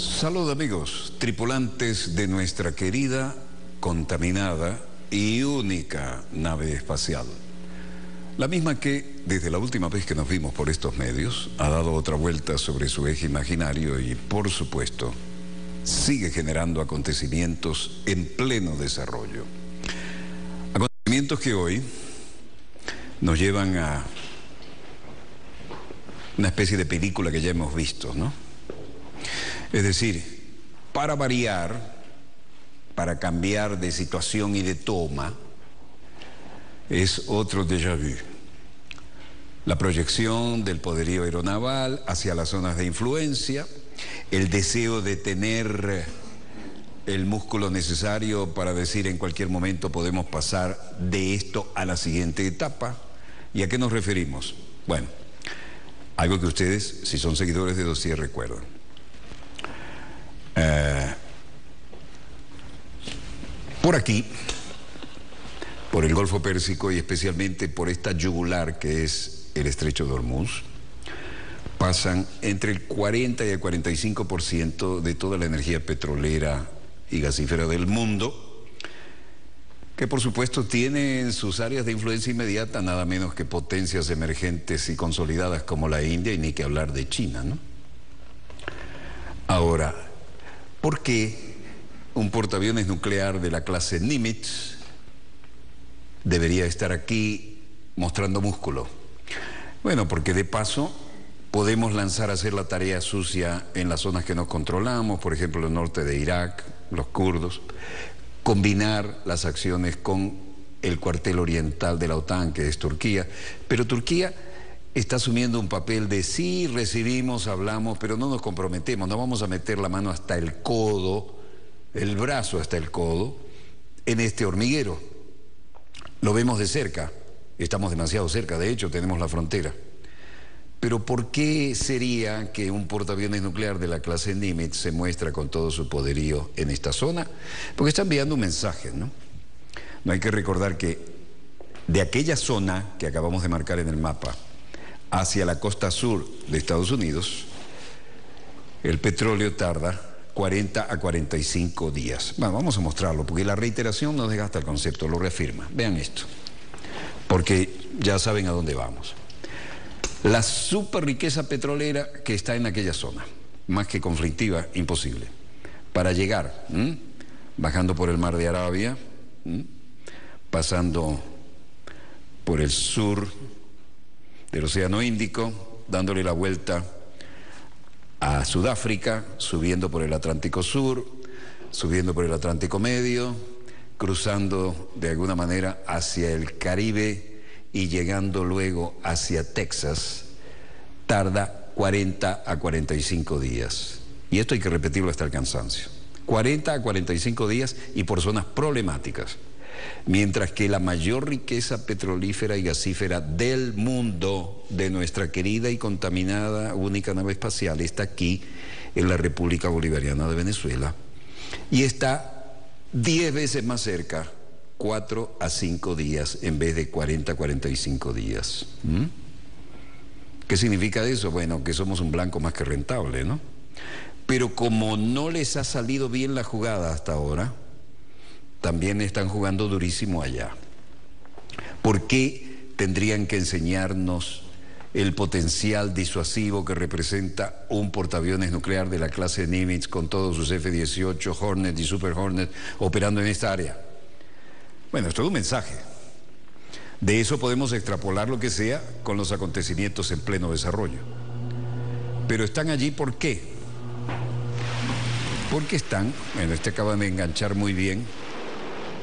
Salud amigos, tripulantes de nuestra querida, contaminada y única nave espacial. La misma que, desde la última vez que nos vimos por estos medios, ha dado otra vuelta sobre su eje imaginario y, por supuesto, sigue generando acontecimientos en pleno desarrollo. Acontecimientos que hoy nos llevan a una especie de película que ya hemos visto, ¿no? Es decir, para variar, para cambiar de situación y de toma, es otro déjà vu. La proyección del poderío aeronaval hacia las zonas de influencia, el deseo de tener el músculo necesario para decir en cualquier momento podemos pasar de esto a la siguiente etapa. ¿Y a qué nos referimos? Bueno, algo que ustedes, si son seguidores de Dossier, recuerdan. Por aquí, por el Golfo Pérsico y especialmente por esta yugular que es el Estrecho de Hormuz, pasan entre el 40 y el 45% de toda la energía petrolera y gasífera del mundo, que por supuesto tiene en sus áreas de influencia inmediata nada menos que potencias emergentes y consolidadas como la India, y ni que hablar de China, ¿no? Ahora, ¿por qué un portaaviones nuclear de la clase Nimitz debería estar aquí mostrando músculo? Bueno, porque de paso podemos lanzar a hacer la tarea sucia en las zonas que no controlamos, por ejemplo el norte de Irak, los kurdos, combinar las acciones con el cuartel oriental de la OTAN, que es Turquía, pero Turquía está asumiendo un papel de sí, recibimos, hablamos, pero no nos comprometemos, no vamos a meter la mano hasta el codo, el brazo hasta el codo, en este hormiguero. Lo vemos de cerca, estamos demasiado cerca, de hecho tenemos la frontera. Pero ¿por qué sería que un portaaviones nuclear de la clase Nimitz se muestra con todo su poderío en esta zona? Porque está enviando un mensaje, ¿no? No hay que recordar que de aquella zona que acabamos de marcar en el mapa, hacia la costa sur de Estados Unidos, el petróleo tarda 40 a 45 días. Bueno, vamos a mostrarlo, porque la reiteración no desgasta el concepto, lo reafirma. Vean esto, porque ya saben a dónde vamos. La super riqueza petrolera que está en aquella zona, más que conflictiva, imposible. Para llegar, bajando por el mar de Arabia, pasando por el sur del Océano Índico, dándole la vuelta a Sudáfrica, subiendo por el Atlántico Sur, subiendo por el Atlántico Medio, cruzando de alguna manera hacia el Caribe y llegando luego hacia Texas, tarda 40 a 45 días. Y esto hay que repetirlo hasta el cansancio. 40 a 45 días y por zonas problemáticas. Mientras que la mayor riqueza petrolífera y gasífera del mundo, de nuestra querida y contaminada única nave espacial, está aquí en la República Bolivariana de Venezuela y está 10 veces más cerca, 4 a 5 días en vez de 40 a 45 días. ¿Qué significa eso? Bueno, que somos un blanco más que rentable, ¿no? Pero como no les ha salido bien la jugada hasta ahora, también están jugando durísimo allá. ¿Por qué tendrían que enseñarnos el potencial disuasivo que representa un portaaviones nuclear de la clase Nimitz con todos sus F-18, Hornet y Super Hornet operando en esta área? Bueno, es todo un mensaje. De eso podemos extrapolar lo que sea con los acontecimientos en pleno desarrollo. Pero están allí, ¿por qué? Porque están, bueno, acaban de enganchar muy bien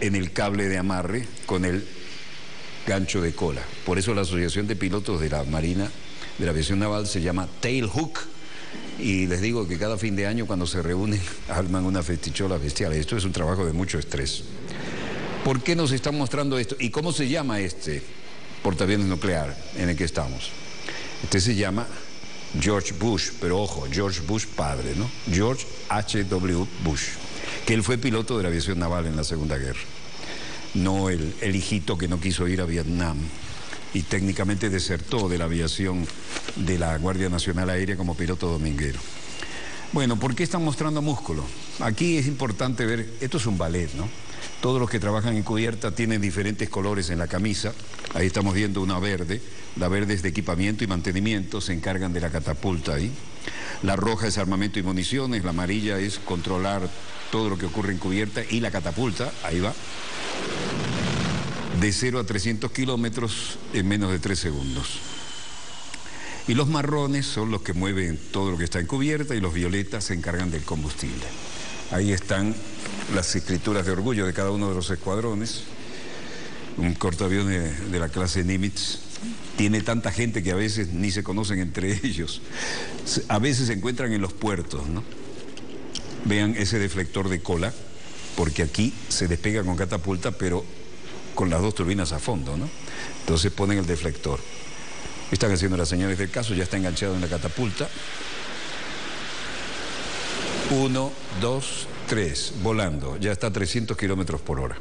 en el cable de amarre con el gancho de cola. Por eso la Asociación de Pilotos de la Marina, de la Aviación Naval, se llama Tail Hook. Y les digo que cada fin de año cuando se reúnen arman una festichola bestial. Esto es un trabajo de mucho estrés. ¿Por qué nos están mostrando esto? ¿Y cómo se llama este portaaviones nuclear en el que estamos? Este se llama George Bush, pero ojo, George Bush padre, ¿no? George H.W. Bush, que él fue piloto de la aviación naval en la Segunda Guerra. No el hijito que no quiso ir a Vietnam y técnicamente desertó de la aviación de la Guardia Nacional Aérea como piloto dominguero. Bueno, ¿por qué están mostrando músculo? Aquí es importante ver, esto es un ballet, ¿no? Todos los que trabajan en cubierta tienen diferentes colores en la camisa. Ahí estamos viendo una verde. La verde es de equipamiento y mantenimiento, se encargan de la catapulta ahí. La roja es armamento y municiones, la amarilla es controlar todo lo que ocurre en cubierta y la catapulta, ahí va, de 0 a 300 kilómetros en menos de 3 segundos. Y los marrones son los que mueven todo lo que está en cubierta y los violetas se encargan del combustible. Ahí están las escrituras de orgullo de cada uno de los escuadrones. Un cortaaviones de la clase Nimitz tiene tanta gente que a veces ni se conocen entre ellos. A veces se encuentran en los puertos, ¿no? Vean ese deflector de cola, porque aquí se despega con catapulta, pero con las dos turbinas a fondo, ¿no? Entonces ponen el deflector. Están haciendo las señales del caso, ya está enganchado en la catapulta. 1, 2, 3, volando, ya está a 300 kilómetros por hora.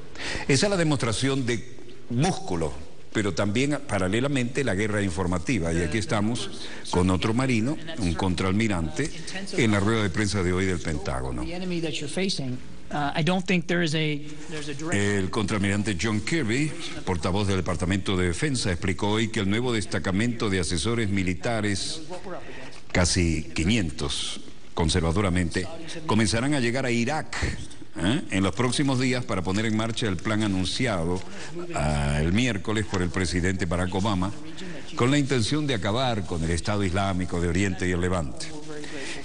Esa es la demostración de músculo, pero también paralelamente la guerra informativa. Y aquí estamos con otro marino, un contraalmirante, en la rueda de prensa de hoy del Pentágono. El contraalmirante John Kirby, portavoz del Departamento de Defensa, explicó hoy que el nuevo destacamento de asesores militares, casi 500 conservadoramente, comenzarán a llegar a Irak en los próximos días para poner en marcha el plan anunciado el miércoles por el presidente Barack Obama, con la intención de acabar con el Estado Islámico de Oriente y el Levante.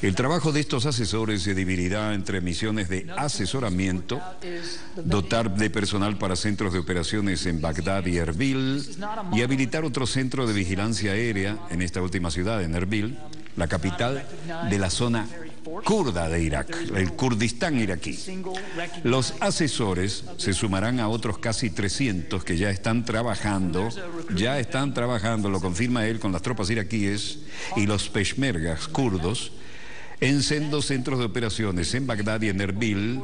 El trabajo de estos asesores se dividirá entre misiones de asesoramiento, dotar de personal para centros de operaciones en Bagdad y Erbil y habilitar otro centro de vigilancia aérea en esta última ciudad, en Erbil, la capital de la zona kurda de Irak, el Kurdistán iraquí. Los asesores se sumarán a otros casi 300 que ya están trabajando, lo confirma él, con las tropas iraquíes y los peshmergas kurdos, en sendos centros de operaciones en Bagdad y en Erbil,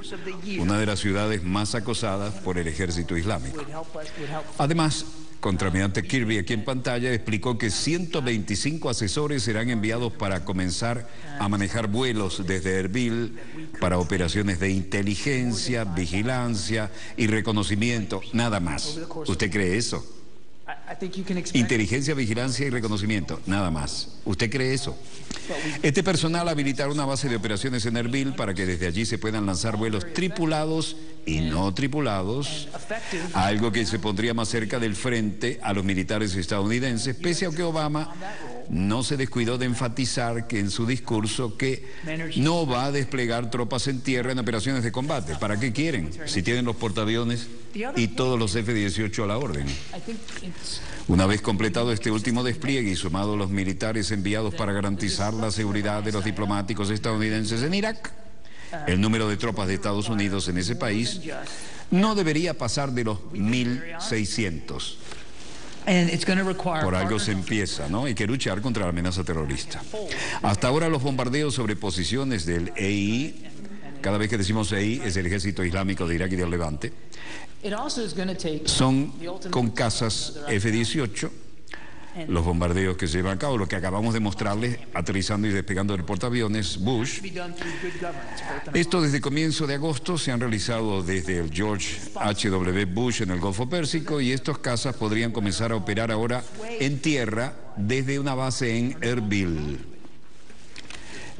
una de las ciudades más acosadas por el ejército islámico. Además, contraalmirante Kirby, aquí en pantalla, explicó que 125 asesores serán enviados para comenzar a manejar vuelos desde Erbil para operaciones de inteligencia, vigilancia y reconocimiento, nada más. ¿Usted cree eso? Inteligencia, vigilancia y reconocimiento, nada más. ¿Usted cree eso? Este personal habilitará una base de operaciones en Erbil para que desde allí se puedan lanzar vuelos tripulados y no tripulados, algo que se pondría más cerca del frente a los militares estadounidenses, pese a que Obama no se descuidó de enfatizar que en su discurso que no va a desplegar tropas en tierra en operaciones de combate. ¿Para qué quieren? Si tienen los portaaviones y todos los F-18 a la orden. Una vez completado este último despliegue y sumado los militares enviados para garantizar la seguridad de los diplomáticos estadounidenses en Irak, el número de tropas de Estados Unidos en ese país no debería pasar de los 1.600. Por algo se empieza, ¿no? Hay que luchar contra la amenaza terrorista. Hasta ahora los bombardeos sobre posiciones del EI, cada vez que decimos EI es el Ejército Islámico de Irak y del Levante, son con cazas F-18, los bombardeos que se llevan a cabo, lo que acabamos de mostrarles, aterrizando y despegando del portaaviones Bush. Esto desde comienzo de agosto se han realizado desde el George H.W. Bush en el Golfo Pérsico, y estos cazas podrían comenzar a operar ahora en tierra desde una base en Erbil.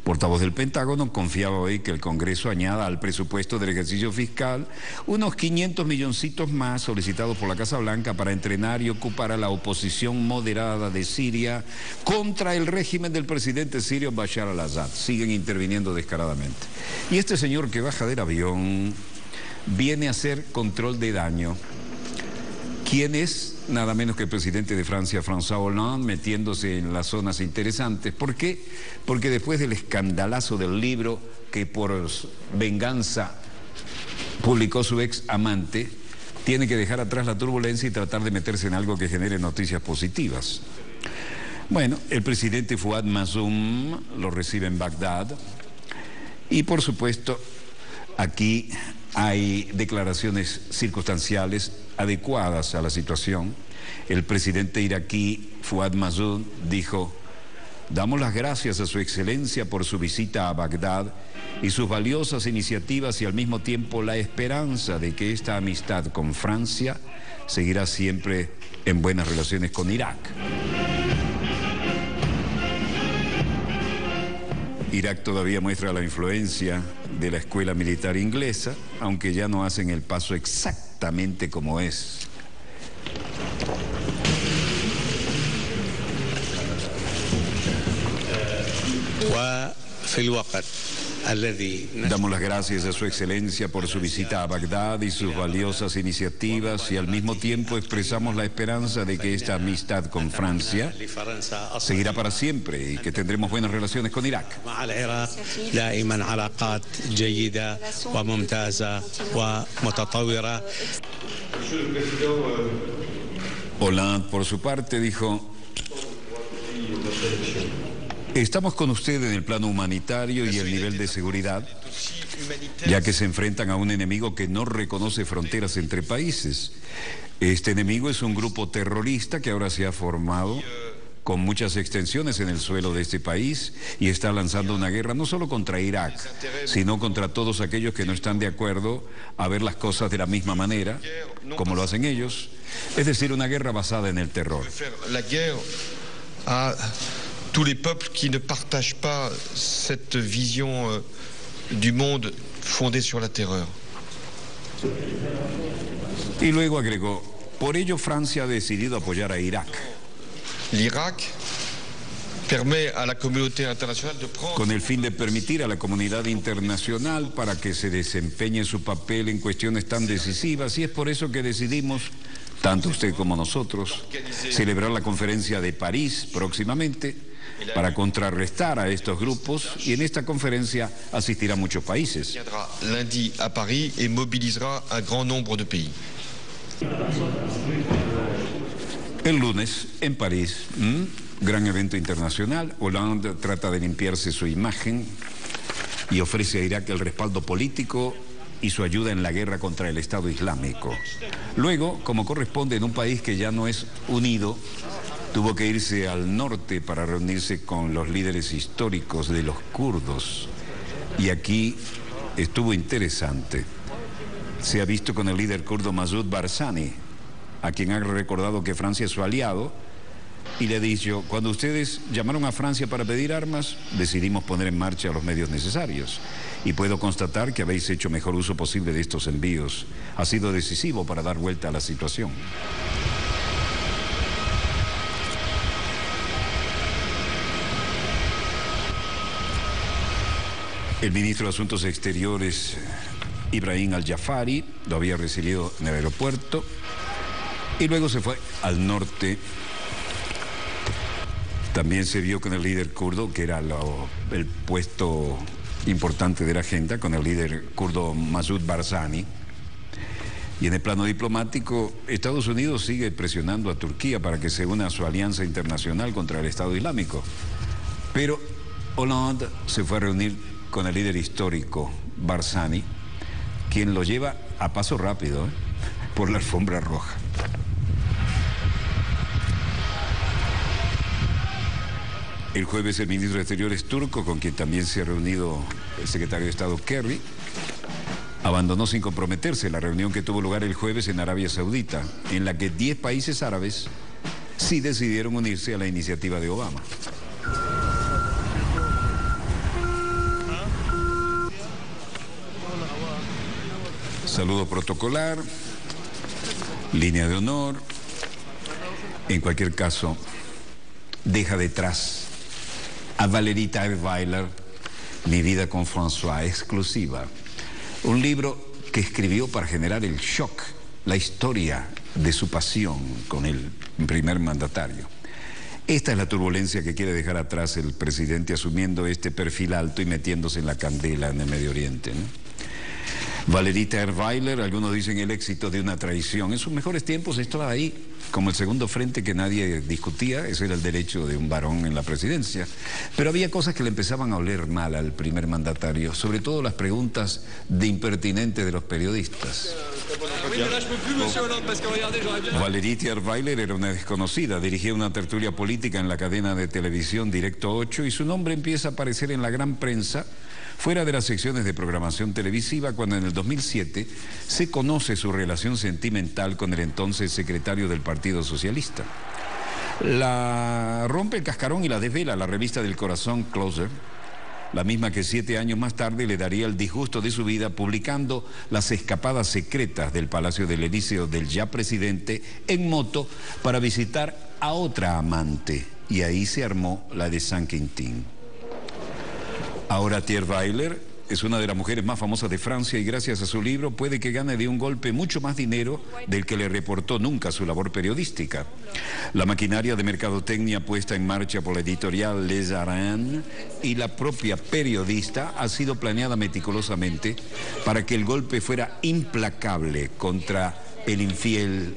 Portavoz del Pentágono confiaba hoy que el Congreso añada al presupuesto del ejercicio fiscal unos 500 milloncitos más solicitados por la Casa Blanca para entrenar y ocupar a la oposición moderada de Siria contra el régimen del presidente sirio Bashar al-Assad. Siguen interviniendo descaradamente. Y este señor que baja del avión viene a hacer control de daño. ¿Quién es? Nada menos que el presidente de Francia, François Hollande, metiéndose en las zonas interesantes. ¿Por qué? Porque después del escandalazo del libro que por venganza publicó su ex amante, tiene que dejar atrás la turbulencia y tratar de meterse en algo que genere noticias positivas. Bueno, el presidente Fouad Massoum lo recibe en Bagdad y, por supuesto, aquí hay declaraciones circunstanciales adecuadas a la situación. El presidente iraquí Fouad Massoum dijo: Damos las gracias a su excelencia por su visita a Bagdad y sus valiosas iniciativas y al mismo tiempo la esperanza de que esta amistad con Francia seguirá siempre en buenas relaciones con Irak. Irak todavía muestra la influencia de la escuela militar inglesa, aunque ya no hacen el paso exactamente como es. Damos las gracias a su excelencia por su visita a Bagdad y sus valiosas iniciativas y al mismo tiempo expresamos la esperanza de que esta amistad con Francia seguirá para siempre y que tendremos buenas relaciones con Irak. Hollande, por su parte, dijo: estamos con usted en el plano humanitario y el nivel de seguridad, ya que se enfrentan a un enemigo que no reconoce fronteras entre países. Este enemigo es un grupo terrorista que ahora se ha formado con muchas extensiones en el suelo de este país y está lanzando una guerra no solo contra Irak, sino contra todos aquellos que no están de acuerdo a ver las cosas de la misma manera, como lo hacen ellos, es decir, una guerra basada en el terror. Tous les peuples qui ne partagent pas cette vision du monde fondée sur la terreur. Y luego agregó: por ello Francia ha decidido apoyar a Irak. L'Irak permet à la communauté internationale de prendre... Con el fin de permitir a la comunidad internacional para que se desempeñe su papel en cuestiones tan decisivas, y es por eso que decidimos, tanto usted como nosotros, celebrar la conferencia de París próximamente para contrarrestar a estos grupos, y en esta conferencia asistirá muchos países. Viendra lundi à Paris et mobilisera un grand nombre de pays. El lunes en París, gran evento internacional. Hollande trata de limpiarse su imagen y ofrece a Irak el respaldo político y su ayuda en la guerra contra el Estado Islámico. Luego, como corresponde en un país que ya no es unido, tuvo que irse al norte para reunirse con los líderes históricos de los kurdos. Y aquí estuvo interesante. Se ha visto con el líder kurdo Masoud Barzani, a quien ha recordado que Francia es su aliado, y le ha dicho: cuando ustedes llamaron a Francia para pedir armas, decidimos poner en marcha los medios necesarios. Y puedo constatar que habéis hecho mejor uso posible de estos envíos. Ha sido decisivo para dar vuelta a la situación. El ministro de Asuntos Exteriores, Ibrahim Al-Jafari, lo había recibido en el aeropuerto y luego se fue al norte. También se vio con el líder kurdo, que era el puesto importante de la agenda, con el líder kurdo Masoud Barzani. Y en el plano diplomático, Estados Unidos sigue presionando a Turquía para que se una a su alianza internacional contra el Estado Islámico. Pero Hollande se fue a reunir con el líder histórico Barzani, quien lo lleva a paso rápido por la alfombra roja. El jueves el ministro de Exteriores turco, con quien también se ha reunido el secretario de Estado Kerry, abandonó sin comprometerse la reunión que tuvo lugar el jueves en Arabia Saudita, en la que 10 países árabes sí decidieron unirse a la iniciativa de Obama. Saludo protocolar, línea de honor. En cualquier caso, deja detrás a Valérie Trierweiler, Mi vida con François, exclusiva. Un libro que escribió para generar el shock, la historia de su pasión con el primer mandatario. Esta es la turbulencia que quiere dejar atrás el presidente, asumiendo este perfil alto y metiéndose en la candela en el Medio Oriente, ¿no? Valérie Trierweiler, algunos dicen el éxito de una traición. En sus mejores tiempos estaba ahí como el segundo frente que nadie discutía, ese era el derecho de un varón en la presidencia. Pero había cosas que le empezaban a oler mal al primer mandatario, sobre todo las preguntas de impertinentes de los periodistas. Valérie Trierweiler era una desconocida, dirigía una tertulia política en la cadena de televisión Directo 8 y su nombre empieza a aparecer en la gran prensa fuera de las secciones de programación televisiva cuando en el 2007 se conoce su relación sentimental con el entonces secretario del Partido Socialista. La rompe el cascarón y la desvela la revista del corazón Closer, la misma que 7 años más tarde le daría el disgusto de su vida publicando las escapadas secretas del Palacio del Elíseo del ya presidente en moto para visitar a otra amante, y ahí se armó la de San Quintín. Ahora Trierweiler es una de las mujeres más famosas de Francia y gracias a su libro puede que gane de un golpe mucho más dinero del que le reportó nunca su labor periodística. La maquinaria de mercadotecnia puesta en marcha por la editorial Les Arènes y la propia periodista ha sido planeada meticulosamente para que el golpe fuera implacable contra el infiel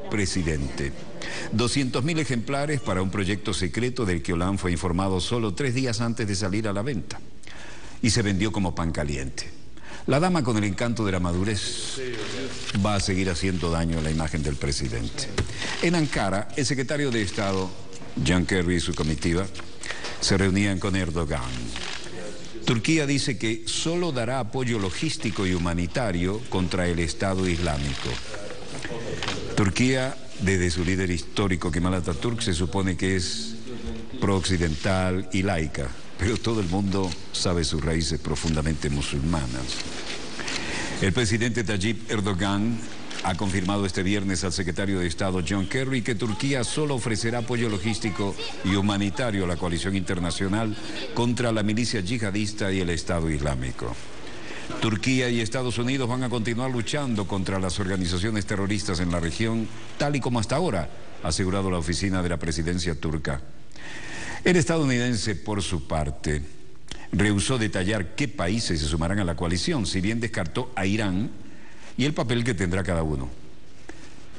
presidente. 200.000 ejemplares para un proyecto secreto del que Hollande fue informado solo 3 días antes de salir a la venta. Y se vendió como pan caliente. La dama con el encanto de la madurez va a seguir haciendo daño a la imagen del presidente. En Ankara, el secretario de Estado, John Kerry y su comitiva, se reunían con Erdogan. Turquía dice que solo dará apoyo logístico y humanitario contra el Estado Islámico. Turquía, desde su líder histórico Kemal Atatürk, se supone que es pro-occidental y laica, pero todo el mundo sabe sus raíces profundamente musulmanas. El presidente Tayyip Erdogan ha confirmado este viernes al secretario de Estado John Kerry que Turquía solo ofrecerá apoyo logístico y humanitario a la coalición internacional contra la milicia yihadista y el Estado Islámico. Turquía y Estados Unidos van a continuar luchando contra las organizaciones terroristas en la región, tal y como hasta ahora ha asegurado la oficina de la presidencia turca. El estadounidense, por su parte, rehusó detallar qué países se sumarán a la coalición, si bien descartó a Irán y el papel que tendrá cada uno.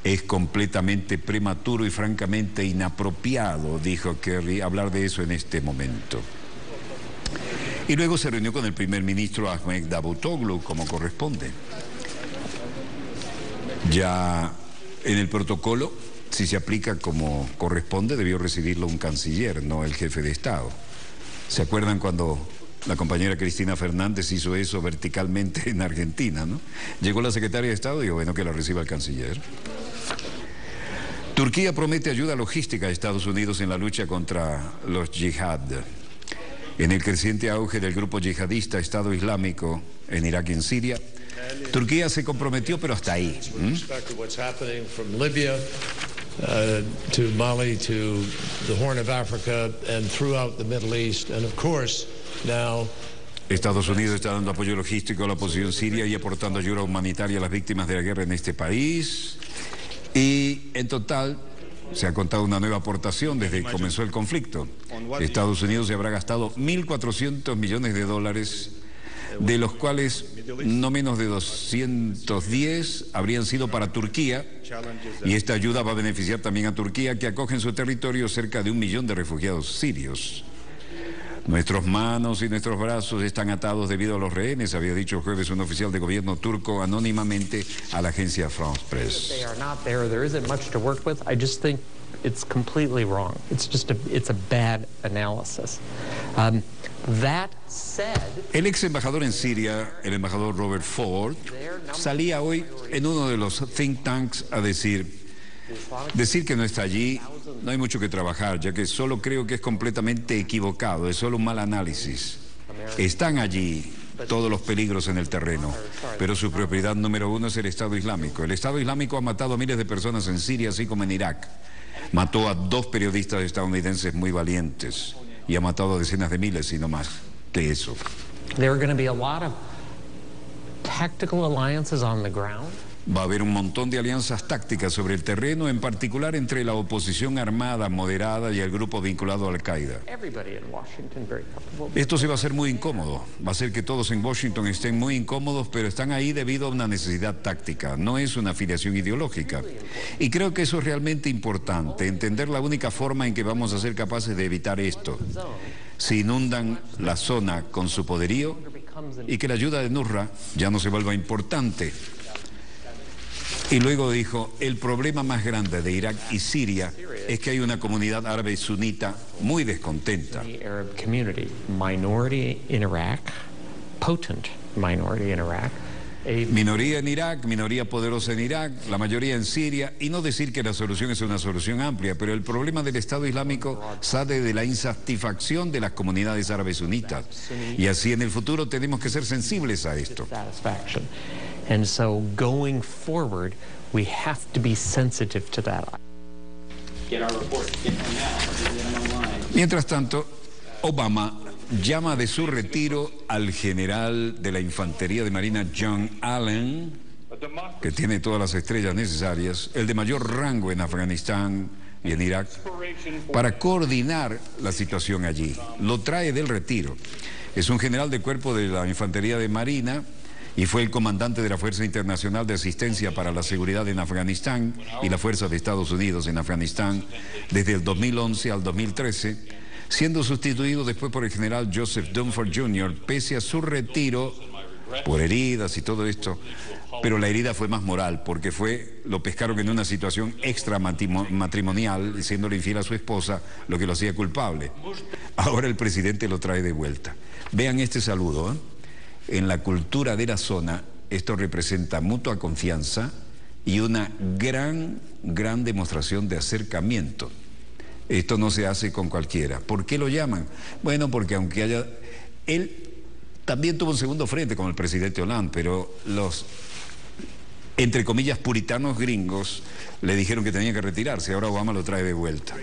Es completamente prematuro y francamente inapropiado, dijo Kerry, hablar de eso en este momento. Y luego se reunió con el primer ministro Ahmed Davutoglu, como corresponde. Ya en el protocolo, si se aplica como corresponde, debió recibirlo un canciller, no el jefe de Estado. ¿Se acuerdan cuando la compañera Cristina Fernández hizo eso verticalmente en Argentina, ¿no? Llegó la secretaria de Estado y dijo, bueno, que la reciba el canciller. Turquía promete ayuda logística a Estados Unidos en la lucha contra los yihad. En el creciente auge del grupo yihadista Estado Islámico en Irak y en Siria, Turquía se comprometió, pero hasta ahí. To Mali, to the Horn of Africa, and throughout the Middle East, and of course now. Estados Unidos está dando apoyo logístico a la oposición siria y aportando ayuda humanitaria a las víctimas de la guerra en este país. Y en total se ha contado una nueva aportación desde que comenzó el conflicto. Estados Unidos se habrá gastado $1.400 millones, de los cuales no menos de 210 habrían sido para Turquía, y esta ayuda va a beneficiar también a Turquía, que acoge en su territorio cerca de 1 millón de refugiados sirios. Nuestras manos y nuestros brazos están atados debido a los rehenes, había dicho el jueves un oficial de gobierno turco anónimamente a la agencia France Press. It's completely wrong. It's a bad analysis. That said, el ex embajador en Siria, el embajador Robert Ford, salía hoy en uno de los think tanks a decir que no está allí, no hay mucho que trabajar, ya que solo creo que es completamente equivocado, es solo un mal análisis. Están allí todos los peligros en el terreno, pero su prioridad número 1 es el Estado Islámico. El Estado Islámico ha matado a miles de personas en Siria, así como en Irak. Mató a 2 periodistas estadounidenses muy valientes y ha matado a decenas de miles y no más que eso. There are going to be a lot of tactical alliances on the ground. Va a haber un montón de alianzas tácticas sobre el terreno, en particular entre la oposición armada moderada y el grupo vinculado a Al-Qaeda. Esto se va a hacer muy incómodo. Va a ser que todos en Washington estén muy incómodos, pero están ahí debido a una necesidad táctica. No es una afiliación ideológica. Y creo que eso es realmente importante, entender la única forma en que vamos a ser capaces de evitar esto. Si inundan la zona con su poderío y que la ayuda de Nusra ya no se vuelva importante. Y luego dijo, el problema más grande de Irak y Siria es que hay una comunidad árabe sunita muy descontenta. Minoría en Irak, minoría poderosa en Irak, la mayoría en Siria, y no decir que la solución es una solución amplia, pero el problema del Estado Islámico sale de la insatisfacción de las comunidades árabes sunitas. Y así en el futuro tenemos que ser sensibles a esto. And so going forward, we have to be sensitive to that. Mientras tanto, Obama llama de su retiro al general de la Infantería de Marina John Allen, que tiene todas las estrellas necesarias, el de mayor rango en Afganistán y en Irak, para coordinar la situación allí. Lo trae del retiro. Es un general de cuerpo de la Infantería de Marina y fue el comandante de la Fuerza Internacional de Asistencia para la Seguridad en Afganistán y la Fuerza de Estados Unidos en Afganistán desde el 2011 al 2013, siendo sustituido después por el general Joseph Dunford Jr., pese a su retiro por heridas y todo esto, pero la herida fue más moral, porque lo pescaron en una situación extramatrimonial, siéndole infiel a su esposa, lo que lo hacía culpable. Ahora el presidente lo trae de vuelta. Vean este saludo, ¿eh? En la cultura de la zona, esto representa mutua confianza y una gran demostración de acercamiento. Esto no se hace con cualquiera. ¿Por qué lo llaman? Bueno, porque aunque haya... Él también tuvo un segundo frente con el presidente Hollande, pero los, entre comillas, puritanos gringos le dijeron que tenía que retirarse. Ahora Obama lo trae de vuelta.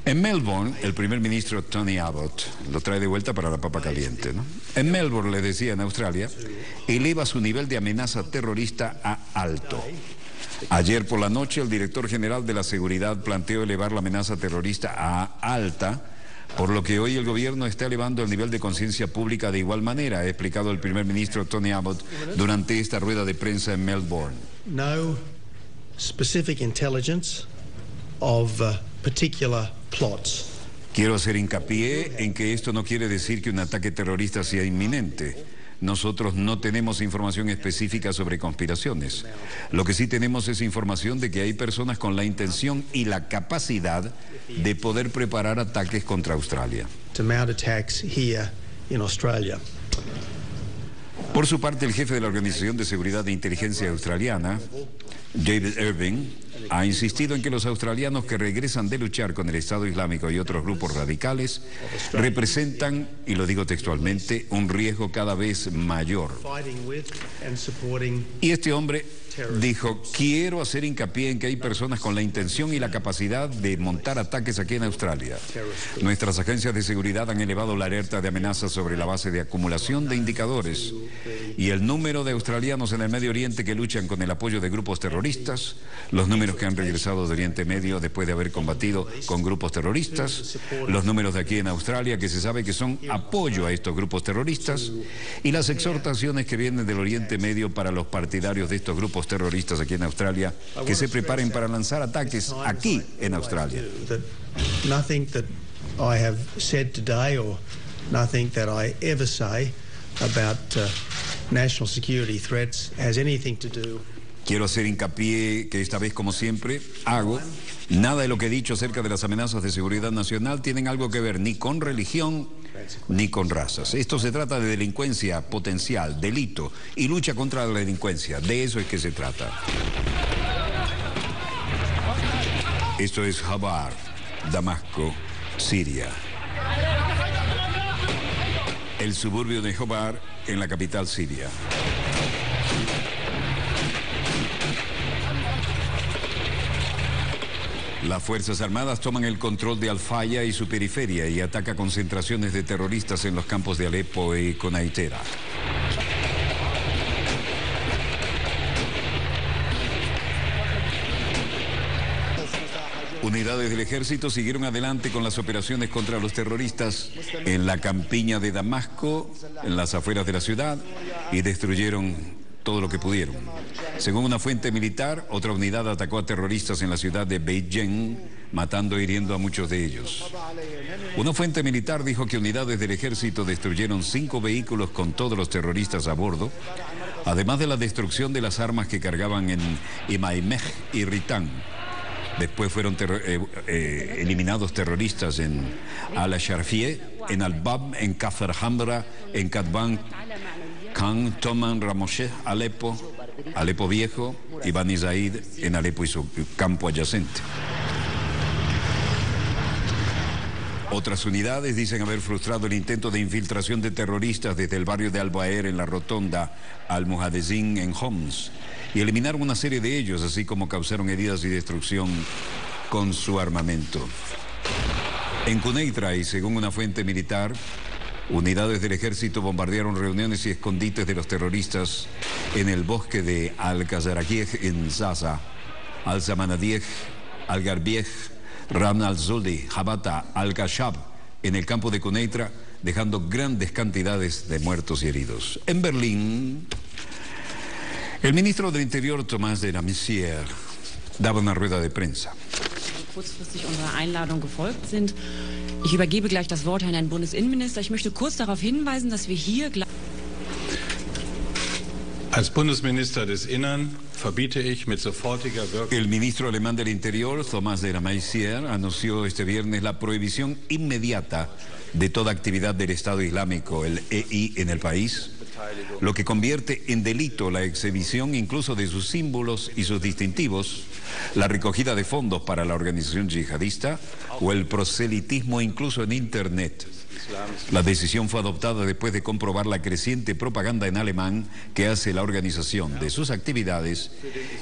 En Melbourne, el primer ministro Tony Abbott lo trae de vuelta para la papa caliente, ¿no? En Melbourne, les decía, en Australia, eleva su nivel de amenaza terrorista a alto. Ayer por la noche, el director general de la seguridad planteó elevar la amenaza terrorista a alta, por lo que hoy el gobierno está elevando el nivel de conciencia pública de igual manera, ha explicado el primer ministro Tony Abbott durante esta rueda de prensa en Melbourne. No specific intelligence of particular plots. Quiero hacer hincapié en que esto no quiere decir que un ataque terrorista sea inminente. Nosotros no tenemos información específica sobre conspiraciones. Lo que sí tenemos es información de que hay personas con la intención y la capacidad de poder preparar ataques contra Australia. To mount attacks here in Australia. Por su parte, el jefe de la Organización de Seguridad e Inteligencia Australiana, David Irving, ha insistido en que los australianos que regresan de luchar con el Estado Islámico y otros grupos radicales representan, y lo digo textualmente, un riesgo cada vez mayor. Y este hombre dijo, quiero hacer hincapié en que hay personas con la intención y la capacidad de montar ataques aquí en Australia. Nuestras agencias de seguridad han elevado la alerta de amenazas sobre la base de acumulación de indicadores y el número de australianos en el Medio Oriente que luchan con el apoyo de grupos terroristas, los números que han regresado de Oriente Medio después de haber combatido con grupos terroristas, los números de aquí en Australia que se sabe que son apoyo a estos grupos terroristas y las exhortaciones que vienen del Oriente Medio para los partidarios de estos grupos terroristas aquí en Australia que se preparen para lanzar ataques aquí en Australia. Nothing that I have said today or nothing that I ever say about national security threats has anything to do. Quiero hacer hincapié que esta vez, como siempre, hago, nada de lo que he dicho acerca de las amenazas de seguridad nacional tienen algo que ver ni con religión ni con razas. Esto se trata de delincuencia potencial, delito y lucha contra la delincuencia. De eso es que se trata. Esto es Habar, Damasco, Siria. El suburbio de Habar en la capital siria. Las Fuerzas Armadas toman el control de Al-Faya y su periferia y ataca concentraciones de terroristas en los campos de Alepo y Konaitera. Unidades del ejército siguieron adelante con las operaciones contra los terroristas en la campiña de Damasco, en las afueras de la ciudad, y destruyeron todo lo que pudieron. Según una fuente militar, otra unidad atacó a terroristas en la ciudad de Beijing, matando e hiriendo a muchos de ellos. Una fuente militar dijo que unidades del ejército destruyeron 5 vehículos con todos los terroristas a bordo, además de la destrucción de las armas que cargaban en Imaimej y Ritán. Después fueron eliminados terroristas en Al-Sharfie, en Al-Bab, en Kafr Hamra, en Katban, Khan, Toman, Ramoshe, Alepo Viejo y Bani Zaid en Alepo y su campo adyacente. Otras unidades dicen haber frustrado el intento de infiltración de terroristas desde el barrio de Al-Baer en la rotonda Al-Muhadezin en Homs y eliminaron una serie de ellos, así como causaron heridas y destrucción con su armamento. En Quneitra, y según una fuente militar, unidades del ejército bombardearon reuniones y escondites de los terroristas en el bosque de Al-Khazarakieh en Zaza, Al-Zamanadieh, Al-Garbieh, Ram al-Zuldi, Jabata, Al-Kashab, en el campo de Quneitra, dejando grandes cantidades de muertos y heridos. En Berlín, el ministro del Interior, Thomas de Maizière, daba una rueda de prensa. Kurzfristig unserer Einladung gefolgt sind. Ich übergebe gleich das Wort an Herrn Bundesinnenminister. Ich möchte kurz darauf hinweisen, dass wir hier... Als Bundesminister des Innern verbiete ich mit sofortiger Wirkung. El ministro alemán del Interior, Thomas de Maizière, anunció este viernes la prohibición inmediata de toda actividad del Estado Islámico, el EI, en el país, lo que convierte en delito la exhibición incluso de sus símbolos y sus distintivos, la recogida de fondos para la organización yihadista o el proselitismo incluso en Internet. La decisión fue adoptada después de comprobar la creciente propaganda en alemán que hace la organización de sus actividades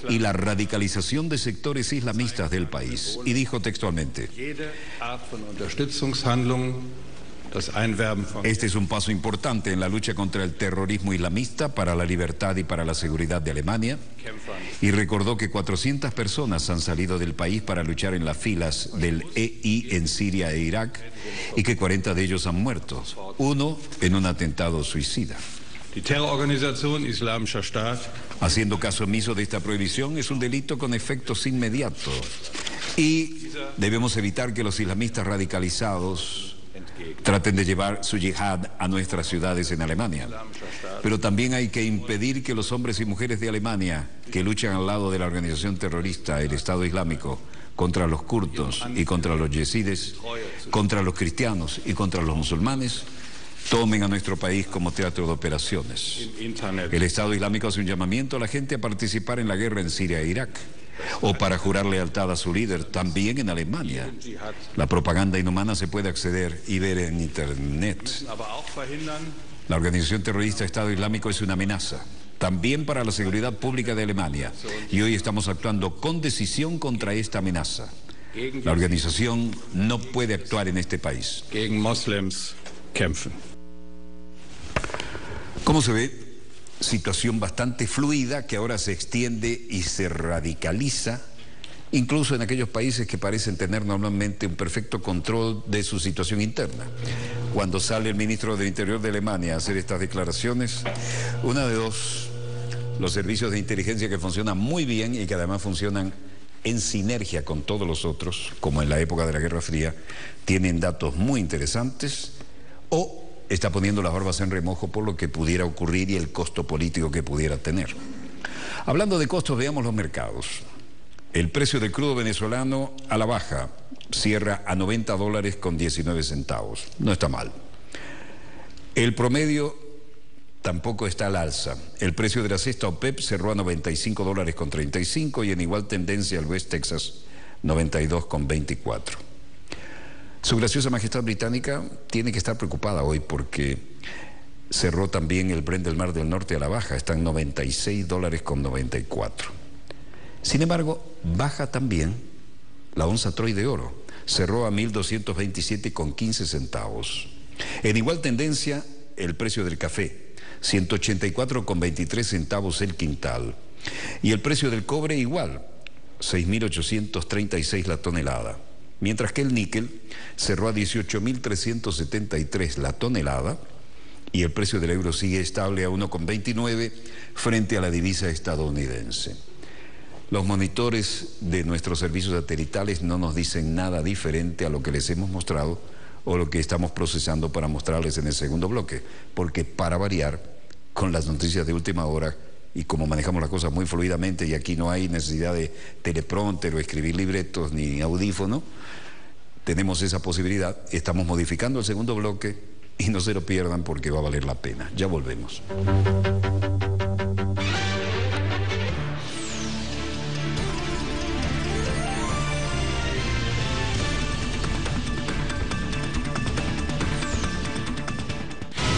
y la radicalización de sectores islamistas del país. Y dijo textualmente: este es un paso importante en la lucha contra el terrorismo islamista, para la libertad y para la seguridad de Alemania. Y recordó que 400 personas han salido del país para luchar en las filas del EI en Siria e Irak y que 40 de ellos han muerto, uno en un atentado suicida. Haciendo caso omiso de esta prohibición es un delito con efectos inmediatos y debemos evitar que los islamistas radicalizados traten de llevar su yihad a nuestras ciudades en Alemania. Pero también hay que impedir que los hombres y mujeres de Alemania que luchan al lado de la organización terrorista, el Estado Islámico, contra los kurdos y contra los yezíes, contra los cristianos y contra los musulmanes, tomen a nuestro país como teatro de operaciones. El Estado Islámico hace un llamamiento a la gente a participar en la guerra en Siria e Irak, o para jurar lealtad a su líder, también en Alemania. La propaganda inhumana se puede acceder y ver en Internet. La organización terrorista Estado Islámico es una amenaza, también para la seguridad pública de Alemania, y hoy estamos actuando con decisión contra esta amenaza. La organización no puede actuar en este país. ¿Cómo se ve? Situación bastante fluida que ahora se extiende y se radicaliza, incluso en aquellos países que parecen tener normalmente un perfecto control de su situación interna. Cuando sale el ministro del Interior de Alemania a hacer estas declaraciones, una de dos, los servicios de inteligencia que funcionan muy bien y que además funcionan en sinergia con todos los otros, como en la época de la Guerra Fría, tienen datos muy interesantes, o está poniendo las barbas en remojo por lo que pudiera ocurrir y el costo político que pudiera tener. Hablando de costos, veamos los mercados. El precio del crudo venezolano a la baja cierra a $90 con 19 centavos. No está mal. El promedio tampoco está al alza. El precio de la cesta OPEP cerró a $95 con 35 y en igual tendencia el West Texas 92 con 24. Su graciosa majestad británica tiene que estar preocupada hoy porque cerró también el Brent del Mar del Norte a la baja, está en $96 con 94. Sin embargo, baja también la onza Troy de oro, cerró a 1.227 con 15 centavos. En igual tendencia, el precio del café, 184 con 23 centavos el quintal. Y el precio del cobre igual, 6.836 la tonelada, mientras que el níquel cerró a 18.373 la tonelada y el precio del euro sigue estable a 1,29 frente a la divisa estadounidense. Los monitores de nuestros servicios satelitales no nos dicen nada diferente a lo que les hemos mostrado o lo que estamos procesando para mostrarles en el segundo bloque, porque para variar, con las noticias de última hora y como manejamos las cosas muy fluidamente y aquí no hay necesidad de teleprompter o escribir libretos ni audífono, tenemos esa posibilidad, estamos modificando el segundo bloque y no se lo pierdan porque va a valer la pena. Ya volvemos.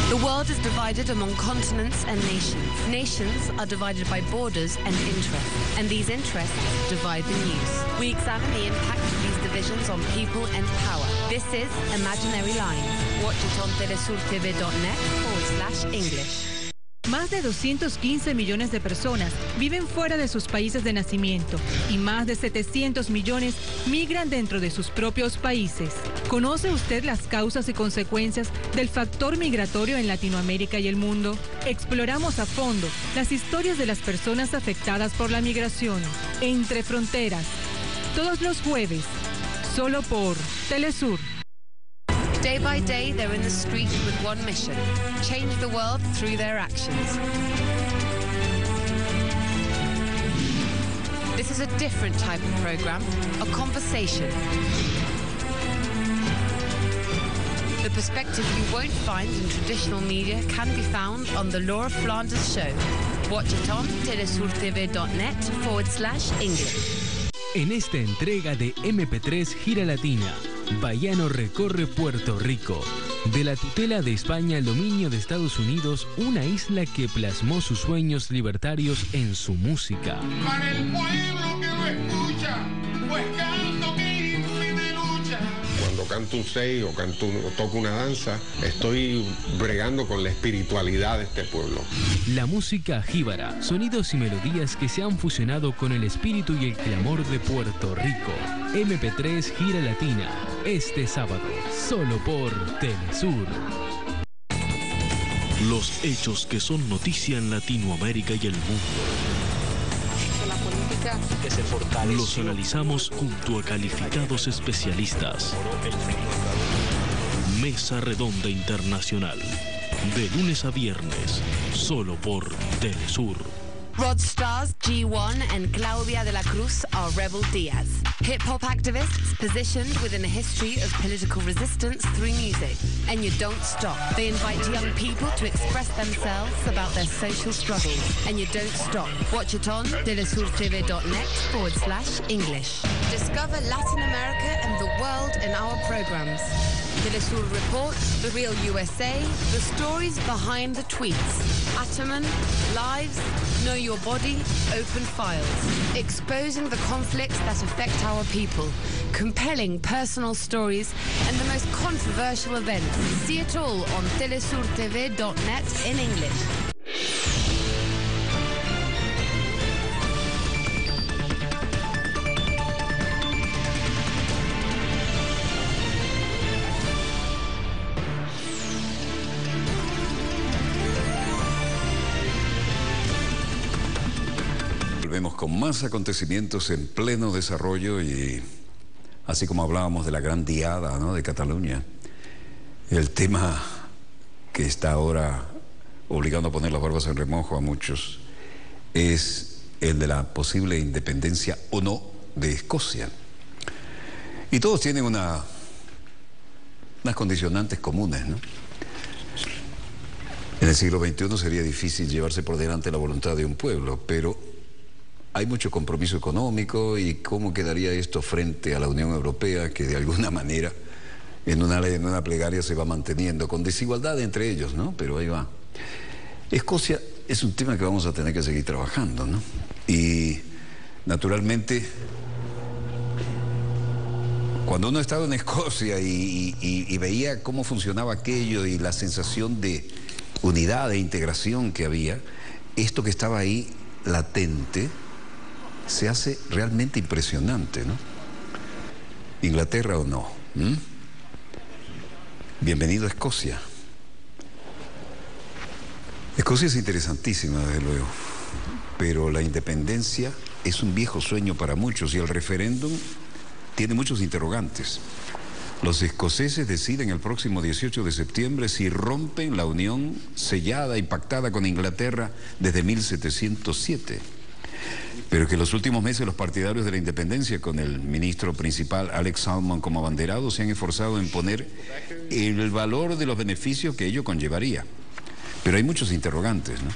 The world is divided among continents and nations. Nations are divided by borders and interests, and these interests divide the news. We examine the impact of these divisions on people and power. This is Imaginary Lines. Watch it on telesurtv.net/English. Más de 215 millones de personas viven fuera de sus países de nacimiento y más de 700 millones migran dentro de sus propios países. ¿Conoce usted las causas y consecuencias del factor migratorio en Latinoamérica y el mundo? Exploramos a fondo las historias de las personas afectadas por la migración. Entre Fronteras, todos los jueves, solo por Telesur. Day by day, they're in the street with one mission: change the world through their actions. This is a different type of program, a conversation. The perspective you won't find in traditional media can be found on The Laura Flanders Show. Watch it on telesurtv.net/English. En esta entrega de MP3 Gira Latina, Baiano recorre Puerto Rico. De la tutela de España al dominio de Estados Unidos, una isla que plasmó sus sueños libertarios en su música. Para el pueblo que lo escucha, pues canto mi himno de lucha. Cuando canto un sei o toco una danza, estoy bregando con la espiritualidad de este pueblo. La música jíbara, sonidos y melodías que se han fusionado con el espíritu y el clamor de Puerto Rico. MP3 Gira Latina, este sábado, solo por Telesur. Los hechos que son noticia en Latinoamérica y el mundo. La política que se fortaleció. Los analizamos junto a calificados especialistas. Mesa Redonda Internacional. De lunes a viernes, solo por Telesur. Rod Stars, G1 and Claudia de la Cruz are Rebel Diaz. Hip-hop activists positioned within a history of political resistance through music. And you don't stop. They invite young people to express themselves about their social struggles. And you don't stop. Watch it on telesurtv.net/English. Discover Latin America and the world in our programs. Telesur Report, The Real USA, the stories behind the tweets. Ataman, Lives, Know Your Body, Open Files. Exposing the conflicts that affect our people. Compelling personal stories and the most controversial events. See it all on telesurtv.net in English. Volvemos con más acontecimientos en pleno desarrollo y así como hablábamos de la gran diada, ¿no?, de Cataluña, el tema que está ahora obligando a poner las barbas en remojo a muchos es el de la posible independencia o no de Escocia. Y todos tienen unas condicionantes comunes, ¿no? En el siglo XXI sería difícil llevarse por delante la voluntad de un pueblo, pero hay mucho compromiso económico y cómo quedaría esto frente a la Unión Europea, que de alguna manera en una plegaria se va manteniendo, con desigualdad entre ellos, ¿no? Pero ahí va. Escocia es un tema que vamos a tener que seguir trabajando, ¿no? Y naturalmente, cuando uno estaba en Escocia y veía cómo funcionaba aquello y la sensación de unidad, de integración que había, esto que estaba ahí latente, se hace realmente impresionante, ¿no? ¿Inglaterra o no? Bienvenido a Escocia. Escocia es interesantísima, desde luego, pero la independencia es un viejo sueño para muchos y el referéndum tiene muchos interrogantes. Los escoceses deciden el próximo 18 de septiembre si rompen la unión sellada y pactada con Inglaterra desde 1707. Pero que en los últimos meses los partidarios de la independencia, con el ministro principal Alex Salmond como abanderado, se han esforzado en poner el valor de los beneficios que ello conllevaría. Pero hay muchos interrogantes, ¿no?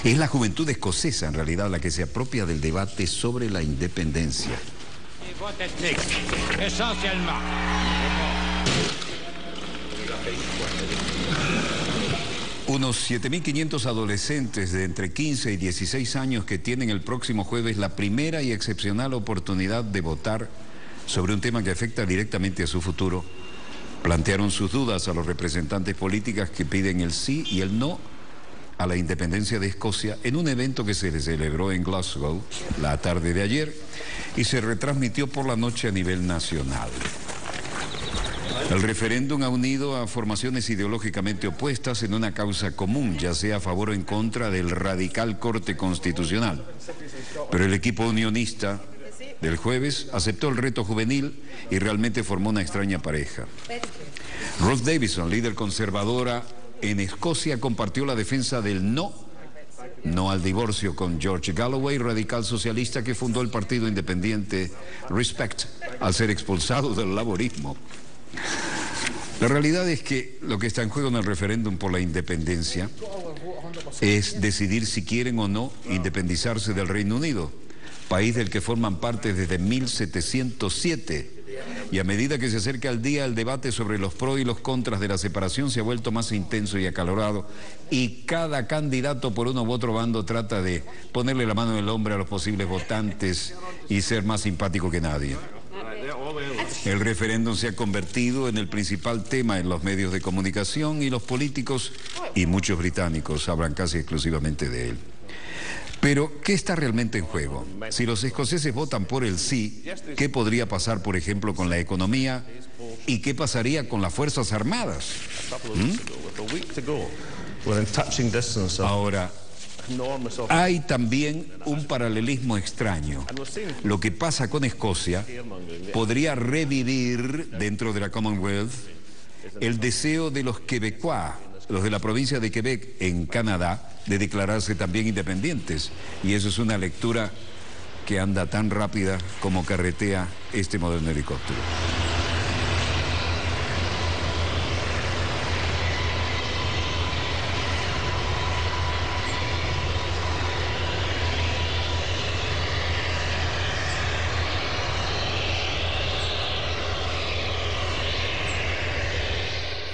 Es la juventud escocesa, en realidad, la que se apropia del debate sobre la independencia. Unos 7.500 adolescentes de entre 15 y 16 años que tienen el próximo jueves la primera y excepcional oportunidad de votar sobre un tema que afecta directamente a su futuro, plantearon sus dudas a los representantes políticos que piden el sí y el no a la independencia de Escocia en un evento que se celebró en Glasgow la tarde de ayer y se retransmitió por la noche a nivel nacional. El referéndum ha unido a formaciones ideológicamente opuestas en una causa común, ya sea a favor o en contra del radical Corte Constitucional. Pero el equipo unionista del jueves aceptó el reto juvenil y realmente formó una extraña pareja. Ruth Davidson, líder conservadora en Escocia, compartió la defensa del no al divorcio con George Galloway, radical socialista que fundó el partido independiente Respect al ser expulsado del laborismo. La realidad es que lo que está en juego en el referéndum por la independencia es decidir si quieren o no independizarse del Reino Unido, país del que forman parte desde 1707. Y a medida que se acerca el día, el debate sobre los pros y los contras de la separación se ha vuelto más intenso y acalorado, y cada candidato por uno u otro bando trata de ponerle la mano en el hombro a los posibles votantes y ser más simpático que nadie. El referéndum se ha convertido en el principal tema en los medios de comunicación y los políticos y muchos británicos hablan casi exclusivamente de él. Pero, ¿qué está realmente en juego? Si los escoceses votan por el sí, ¿qué podría pasar, por ejemplo, con la economía? ¿Y qué pasaría con las Fuerzas Armadas? Ahora, hay también un paralelismo extraño. Lo que pasa con Escocia podría revivir dentro de la Commonwealth el deseo de los quebecois, los de la provincia de Quebec en Canadá, de declararse también independientes. Y eso es una lectura que anda tan rápida como carretea este moderno helicóptero.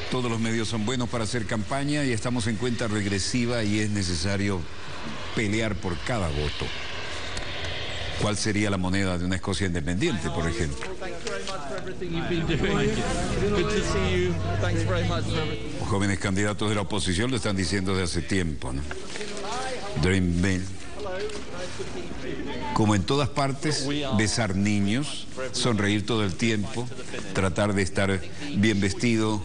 Todos los medios son buenos para hacer campaña y estamos en cuenta regresiva y es necesario pelear por cada voto. ¿Cuál sería la moneda de una Escocia independiente, por ejemplo? Los jóvenes candidatos de la oposición lo están diciendo desde hace tiempo, ¿no? Dream Big. Como en todas partes, besar niños, sonreír todo el tiempo, tratar de estar bien vestido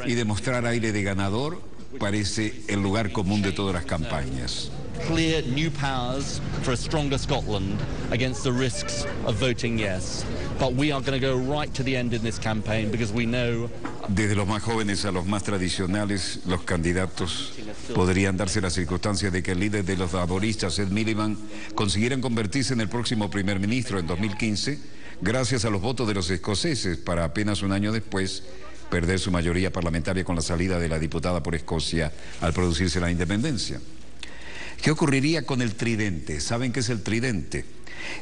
y demostrar aire de ganador parece el lugar común de todas las campañas. Clear new powers for a stronger Scotland against the risks of voting yes. But we are going to go right to the end in this campaign because we know. Desde los más jóvenes a los más tradicionales, los candidatos podrían darse la circunstancia de que el líder de los laboristas, Ed Miliband, consiguieran convertirse en el próximo primer ministro en 2015, gracias a los votos de los escoceses, para apenas un año después perder su mayoría parlamentaria con la salida de la diputada por Escocia al producirse la independencia. ¿Qué ocurriría con el tridente? ¿Saben qué es el tridente?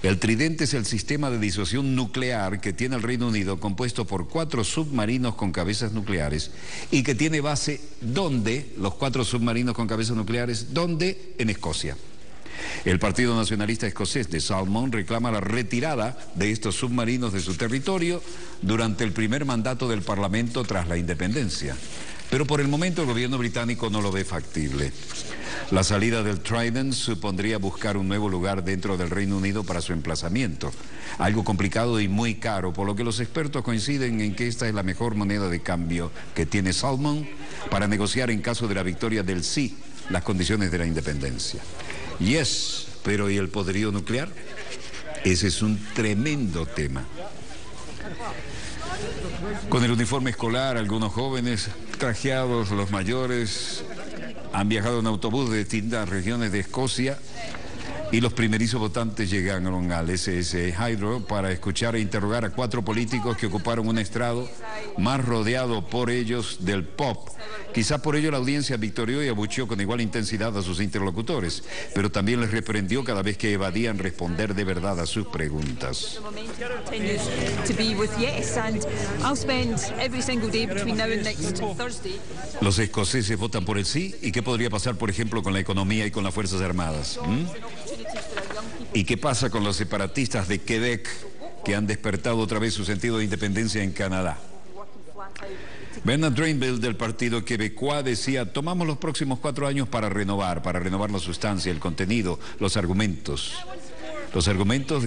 El tridente es el sistema de disuasión nuclear que tiene el Reino Unido, compuesto por 4 submarinos con cabezas nucleares y que tiene base, ¿dónde? Los 4 submarinos con cabezas nucleares, ¿dónde? En Escocia. El Partido Nacionalista Escocés de Salmond reclama la retirada de estos submarinos de su territorio durante el primer mandato del Parlamento tras la independencia. Pero por el momento el gobierno británico no lo ve factible. La salida del Trident supondría buscar un nuevo lugar dentro del Reino Unido para su emplazamiento. Algo complicado y muy caro, por lo que los expertos coinciden en que esta es la mejor moneda de cambio que tiene Salmond para negociar en caso de la victoria del sí las condiciones de la independencia. Yes, pero ¿y el poderío nuclear? Ese es un tremendo tema. Con el uniforme escolar, algunos jóvenes trajeados, los mayores, han viajado en autobús de distintas regiones de Escocia y los primerizos votantes llegaron al SS Hydro para escuchar e interrogar a 4 políticos que ocuparon un estrado más rodeado por ellos del pop. Quizá por ello la audiencia victorió y abucheó con igual intensidad a sus interlocutores, pero también les reprendió cada vez que evadían responder de verdad a sus preguntas. Los escoceses votan por el sí. ¿Y qué podría pasar, por ejemplo, con la economía y con las Fuerzas Armadas? ¿Y qué pasa con los separatistas de Quebec que han despertado otra vez su sentido de independencia en Canadá? Bernard Drinville del Partido Quebecois decía: tomamos los próximos 4 años para renovar la sustancia, el contenido, los argumentos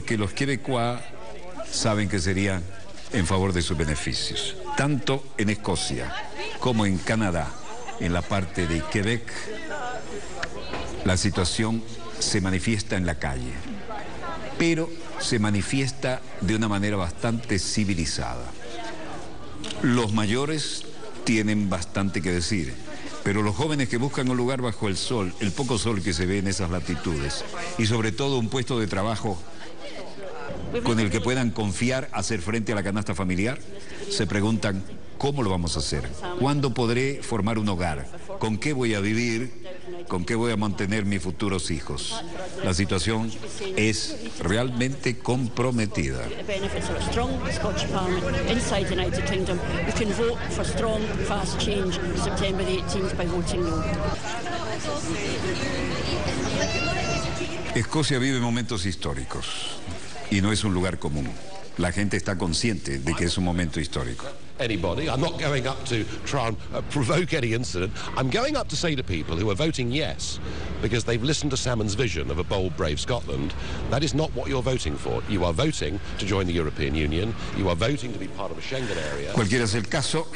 que los quebecois saben que serían en favor de sus beneficios. Tanto en Escocia como en Canadá, en la parte de Quebec, la situación se manifiesta en la calle, pero se manifiesta de una manera bastante civilizada. Los mayores tienen bastante que decir, pero los jóvenes que buscan un lugar bajo el sol, el poco sol que se ve en esas latitudes, y sobre todo un puesto de trabajo con el que puedan confiar, hacer frente a la canasta familiar, se preguntan: ¿cómo lo vamos a hacer? ¿Cuándo podré formar un hogar? ¿Con qué voy a vivir? ¿Con qué voy a mantener mis futuros hijos? La situación es realmente comprometida. Escocia vive momentos históricos y no es un lugar común. La gente está consciente de que es un momento histórico. Anybody. I'm not going up to try and provoke any incident. I'm going up to say to people who are voting yes because they've listened to Salmon's vision of a bold, brave Scotland, that is not what you're voting for. You are voting to join the European Union. You are voting to be part of a Schengen area. Cualquiera es el caso.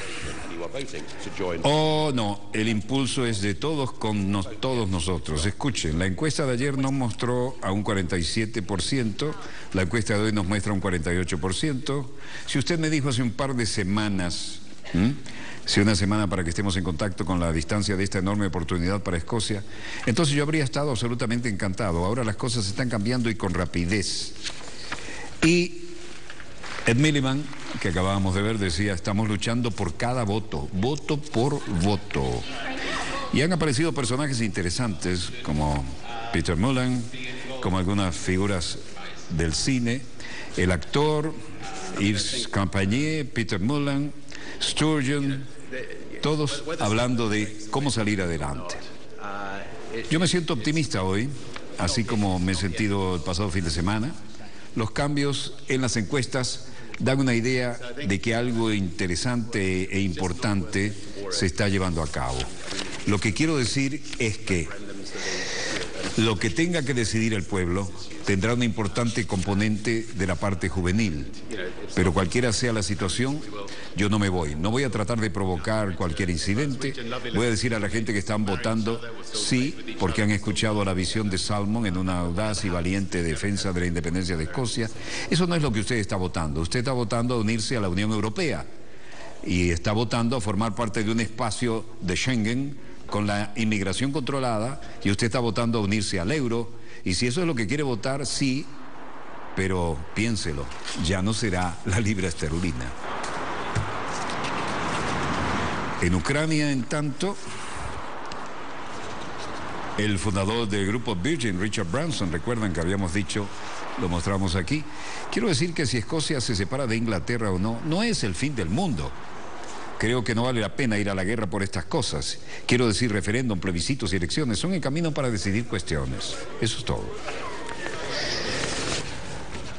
Oh, no, el impulso es de todos todos nosotros. Escuchen, la encuesta de ayer nos mostró a un 47%, la encuesta de hoy nos muestra un 48%. Si usted me dijo hace un par de semanas, si una semana para que estemos en contacto con la distancia de esta enorme oportunidad para Escocia, entonces yo habría estado absolutamente encantado. Ahora las cosas están cambiando y con rapidez. Y Ed Miliband, que acabábamos de ver, decía: estamos luchando por cada voto, voto por voto. Y han aparecido personajes interesantes como Peter Mullan, como algunas figuras del cine, el actor Yves Campagné, Peter Mullan, Sturgeon, todos hablando de cómo salir adelante. Yo me siento optimista hoy, así como me he sentido el pasado fin de semana. Los cambios en las encuestas dan una idea de que algo interesante e importante se está llevando a cabo. Lo que quiero decir es que lo que tenga que decidir el pueblo tendrá un importante componente de la parte juvenil, pero cualquiera sea la situación, yo no me voy. No voy a tratar de provocar cualquier incidente. Voy a decir a la gente que están votando sí, porque han escuchado la visión de Salmond en una audaz y valiente defensa de la independencia de Escocia. Eso no es lo que usted está votando. Usted está votando a unirse a la Unión Europea y está votando a formar parte de un espacio de Schengen con la inmigración controlada, y usted está votando a unirse al euro. Y si eso es lo que quiere votar, sí, pero piénselo, ya no será la libra esterlina. En Ucrania, en tanto, el fundador del grupo Virgin, Richard Branson, recuerdan que habíamos dicho, lo mostramos aquí. Quiero decir que si Escocia se separa de Inglaterra o no, no es el fin del mundo. Creo que no vale la pena ir a la guerra por estas cosas. Quiero decir, referéndum, plebiscitos y elecciones son el camino para decidir cuestiones. Eso es todo.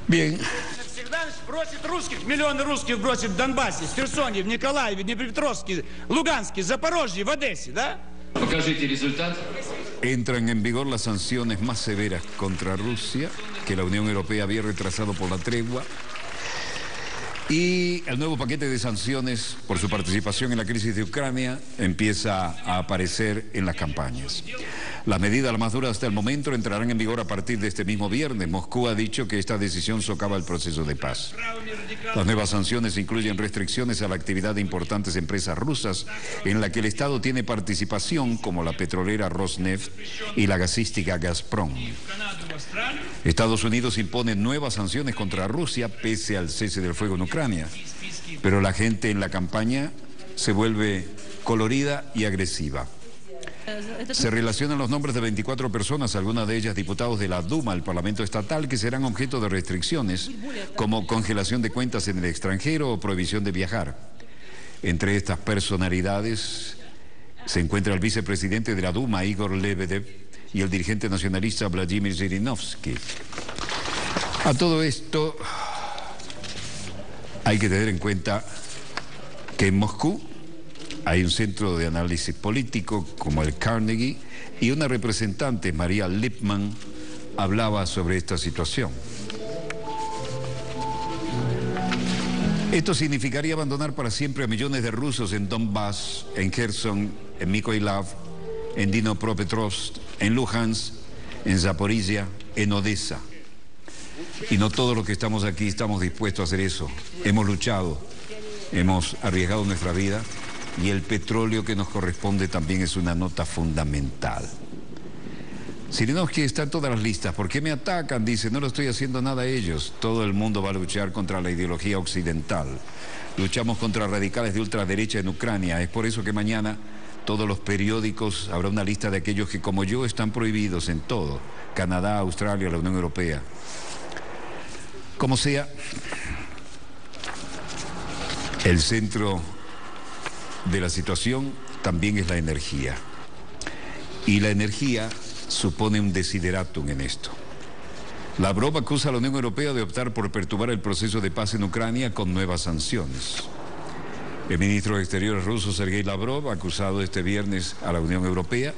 Bien, Иванович бросит русских, миллионы русских бросит в Донбассе, в Херсоне, в Николаеве, в Днепропетровске, Луганске, Запорожье, в Одессе, да? Покажите результат. Entran en vigor las sanciones más severas contra Rusia que la Unión Europea había retrasado por la tregua. Y el nuevo paquete de sanciones por su participación en la crisis de Ucrania empieza a aparecer en las campañas. Las medidas las más duras hasta el momento entrarán en vigor a partir de este mismo viernes. Moscú ha dicho que esta decisión socava el proceso de paz. Las nuevas sanciones incluyen restricciones a la actividad de importantes empresas rusas en la que el Estado tiene participación, como la petrolera Rosneft y la gasística Gazprom. Estados Unidos impone nuevas sanciones contra Rusia pese al cese del fuego en Ucrania, pero la gente en la campaña se vuelve colorida y agresiva. Se relacionan los nombres de 24 personas, algunas de ellas diputados de la Duma, el Parlamento Estatal, que serán objeto de restricciones como congelación de cuentas en el extranjero o prohibición de viajar. Entre estas personalidades se encuentra el vicepresidente de la Duma, Igor Lebedev, y el dirigente nacionalista Vladimir Zhirinovsky. A todo esto hay que tener en cuenta que en Moscú hay un centro de análisis político como el Carnegie y una representante, María Lipman, hablaba sobre esta situación. Esto significaría abandonar para siempre a millones de rusos en Donbass, en Kherson, en Mykolaiv, en Dnipropetrovsk, en Luhansk, en Zaporizhia, en Odessa. Y no todos los que estamos aquí estamos dispuestos a hacer eso. Hemos luchado, hemos arriesgado nuestra vida y el petróleo que nos corresponde también es una nota fundamental. Zhirinovsky está en todas las listas. ¿Por qué me atacan? Dice, no lo estoy haciendo nada a ellos. Todo el mundo va a luchar contra la ideología occidental. Luchamos contra radicales de ultraderecha en Ucrania. Es por eso que mañana todos los periódicos habrá una lista de aquellos que, como yo, están prohibidos en todo. Canadá, Australia, la Unión Europea. Como sea, el centro de la situación también es la energía. Y la energía supone un desideratum en esto. Lavrov acusa a la Unión Europea de optar por perturbar el proceso de paz en Ucrania con nuevas sanciones. El ministro de Exteriores ruso, Sergei Lavrov, ha acusado este viernes a la Unión Europea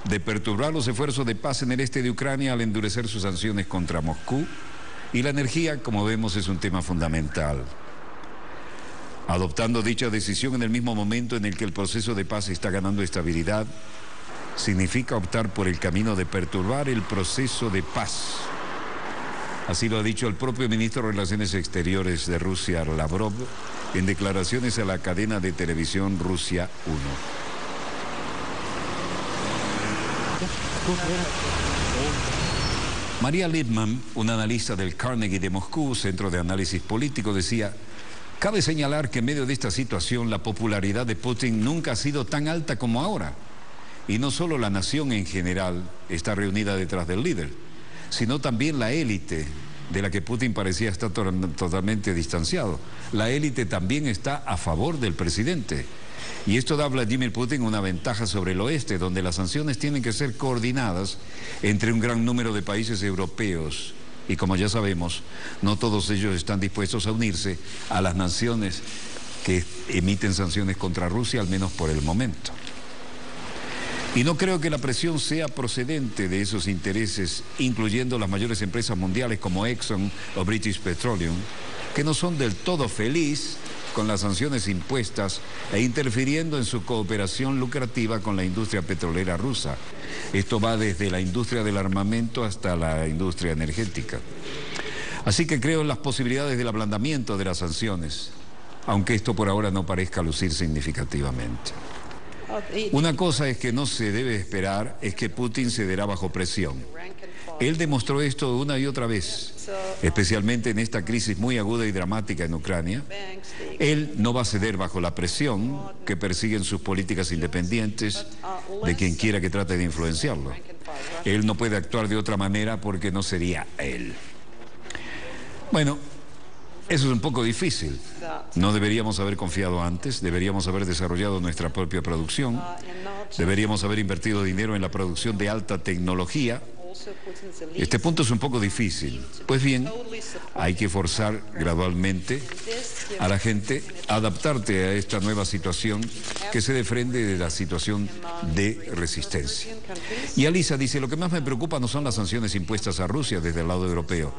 de perturbar los esfuerzos de paz en el este de Ucrania al endurecer sus sanciones contra Moscú. Y la energía, como vemos, es un tema fundamental. Adoptando dicha decisión en el mismo momento en el que el proceso de paz está ganando estabilidad, significa optar por el camino de perturbar el proceso de paz. Así lo ha dicho el propio ministro de Relaciones Exteriores de Rusia, Lavrov, en declaraciones a la cadena de televisión Rusia 1. María Lipman, una analista del Carnegie de Moscú, centro de análisis político, decía: cabe señalar que en medio de esta situación la popularidad de Putin nunca ha sido tan alta como ahora. Y no solo la nación en general está reunida detrás del líder, sino también la élite, de la que Putin parecía estar totalmente distanciado. La élite también está a favor del presidente. Y esto da a Vladimir Putin una ventaja sobre el oeste, donde las sanciones tienen que ser coordinadas entre un gran número de países europeos. Y como ya sabemos, no todos ellos están dispuestos a unirse a las naciones que emiten sanciones contra Rusia, al menos por el momento. Y no creo que la presión sea procedente de esos intereses, incluyendo las mayores empresas mundiales como Exxon o British Petroleum, que no son del todo felices con las sanciones impuestas e interfiriendo en su cooperación lucrativa con la industria petrolera rusa. Esto va desde la industria del armamento hasta la industria energética. Así que creo en las posibilidades del ablandamiento de las sanciones, aunque esto por ahora no parezca lucir significativamente. Una cosa es que no se debe esperar es que Putin cederá bajo presión. Él demostró esto una y otra vez, especialmente en esta crisis muy aguda y dramática en Ucrania. Él no va a ceder bajo la presión que persiguen sus políticas independientes de quien quiera que trate de influenciarlo. Él no puede actuar de otra manera porque no sería él. Bueno, eso es un poco difícil. No deberíamos haber confiado antes, deberíamos haber desarrollado nuestra propia producción, deberíamos haber invertido dinero en la producción de alta tecnología Este punto es un poco difícil. Pues bien, hay que forzar gradualmente a la gente a adaptarte a esta nueva situación que se desprende de la situación de resistencia. Y Alisa dice, lo que más me preocupa no son las sanciones impuestas a Rusia desde el lado europeo,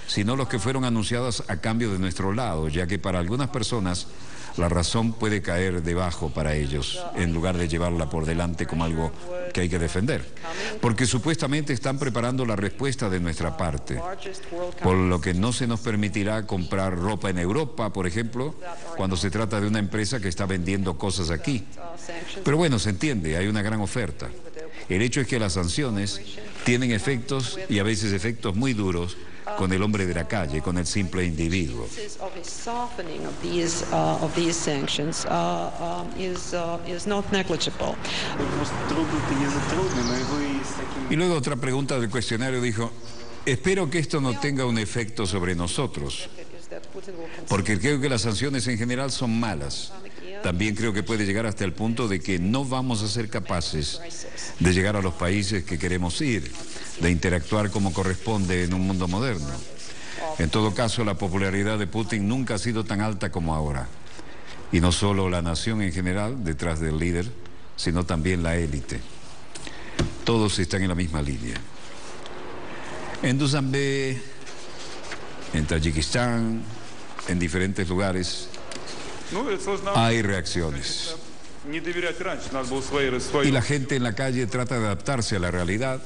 sino los que fueron anunciadas a cambio de nuestro lado, ya que para algunas personas la razón puede caer debajo para ellos, en lugar de llevarla por delante como algo que hay que defender. Porque supuestamente están preparando la respuesta de nuestra parte, por lo que no se nos permitirá comprar ropa en Europa, por ejemplo, cuando se trata de una empresa que está vendiendo cosas aquí. Pero bueno, se entiende, hay una gran oferta. El hecho es que las sanciones tienen efectos, y a veces efectos muy duros, con el hombre de la calle, con el simple individuo. Y luego otra pregunta del cuestionario dijo, espero que esto no tenga un efecto sobre nosotros, porque creo que las sanciones en general son malas. También creo que puede llegar hasta el punto de que no vamos a ser capaces de llegar a los países que queremos ir, de interactuar como corresponde en un mundo moderno. En todo caso, la popularidad de Putin nunca ha sido tan alta como ahora. Y no solo la nación en general, detrás del líder, sino también la élite. Todos están en la misma línea. En Dushanbe, en Tayikistán, en diferentes lugares, hay reacciones. Y la gente en la calle trata de adaptarse a la realidad,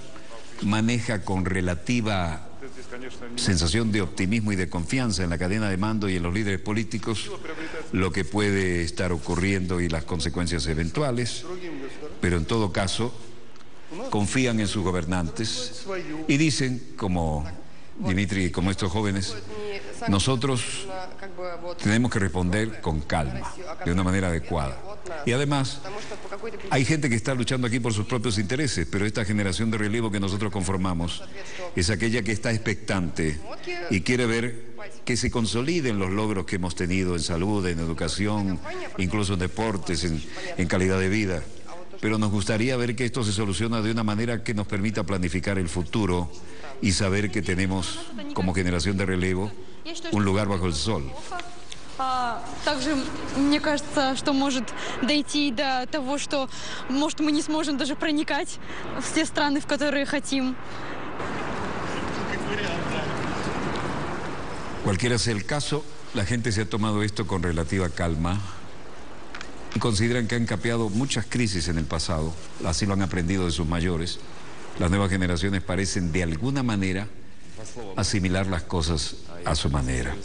maneja con relativa sensación de optimismo y de confianza en la cadena de mando y en los líderes políticos lo que puede estar ocurriendo y las consecuencias eventuales, pero en todo caso confían en sus gobernantes y dicen, como Dmitry, como estos jóvenes, nosotros tenemos que responder con calma, de una manera adecuada. Y además, hay gente que está luchando aquí por sus propios intereses, pero esta generación de relevo que nosotros conformamos es aquella que está expectante y quiere ver que se consoliden los logros que hemos tenido en salud, en educación, incluso en deportes, en calidad de vida. Pero nos gustaría ver que esto se soluciona de una manera que nos permita planificar el futuro y saber que tenemos, como generación de relevo, un lugar bajo el sol. Также, мне кажется, что может дойти до того, что, может, мы не сможем даже проникать в те страны, в которые хотим. Cualquiera sea el caso, la gente se ha tomado esto con relativa calma y consideran que han capeado muchas crisis en el pasado, así lo han aprendido de sus mayores. Las nuevas generaciones parecen de alguna manera asimilar las cosas a su manera.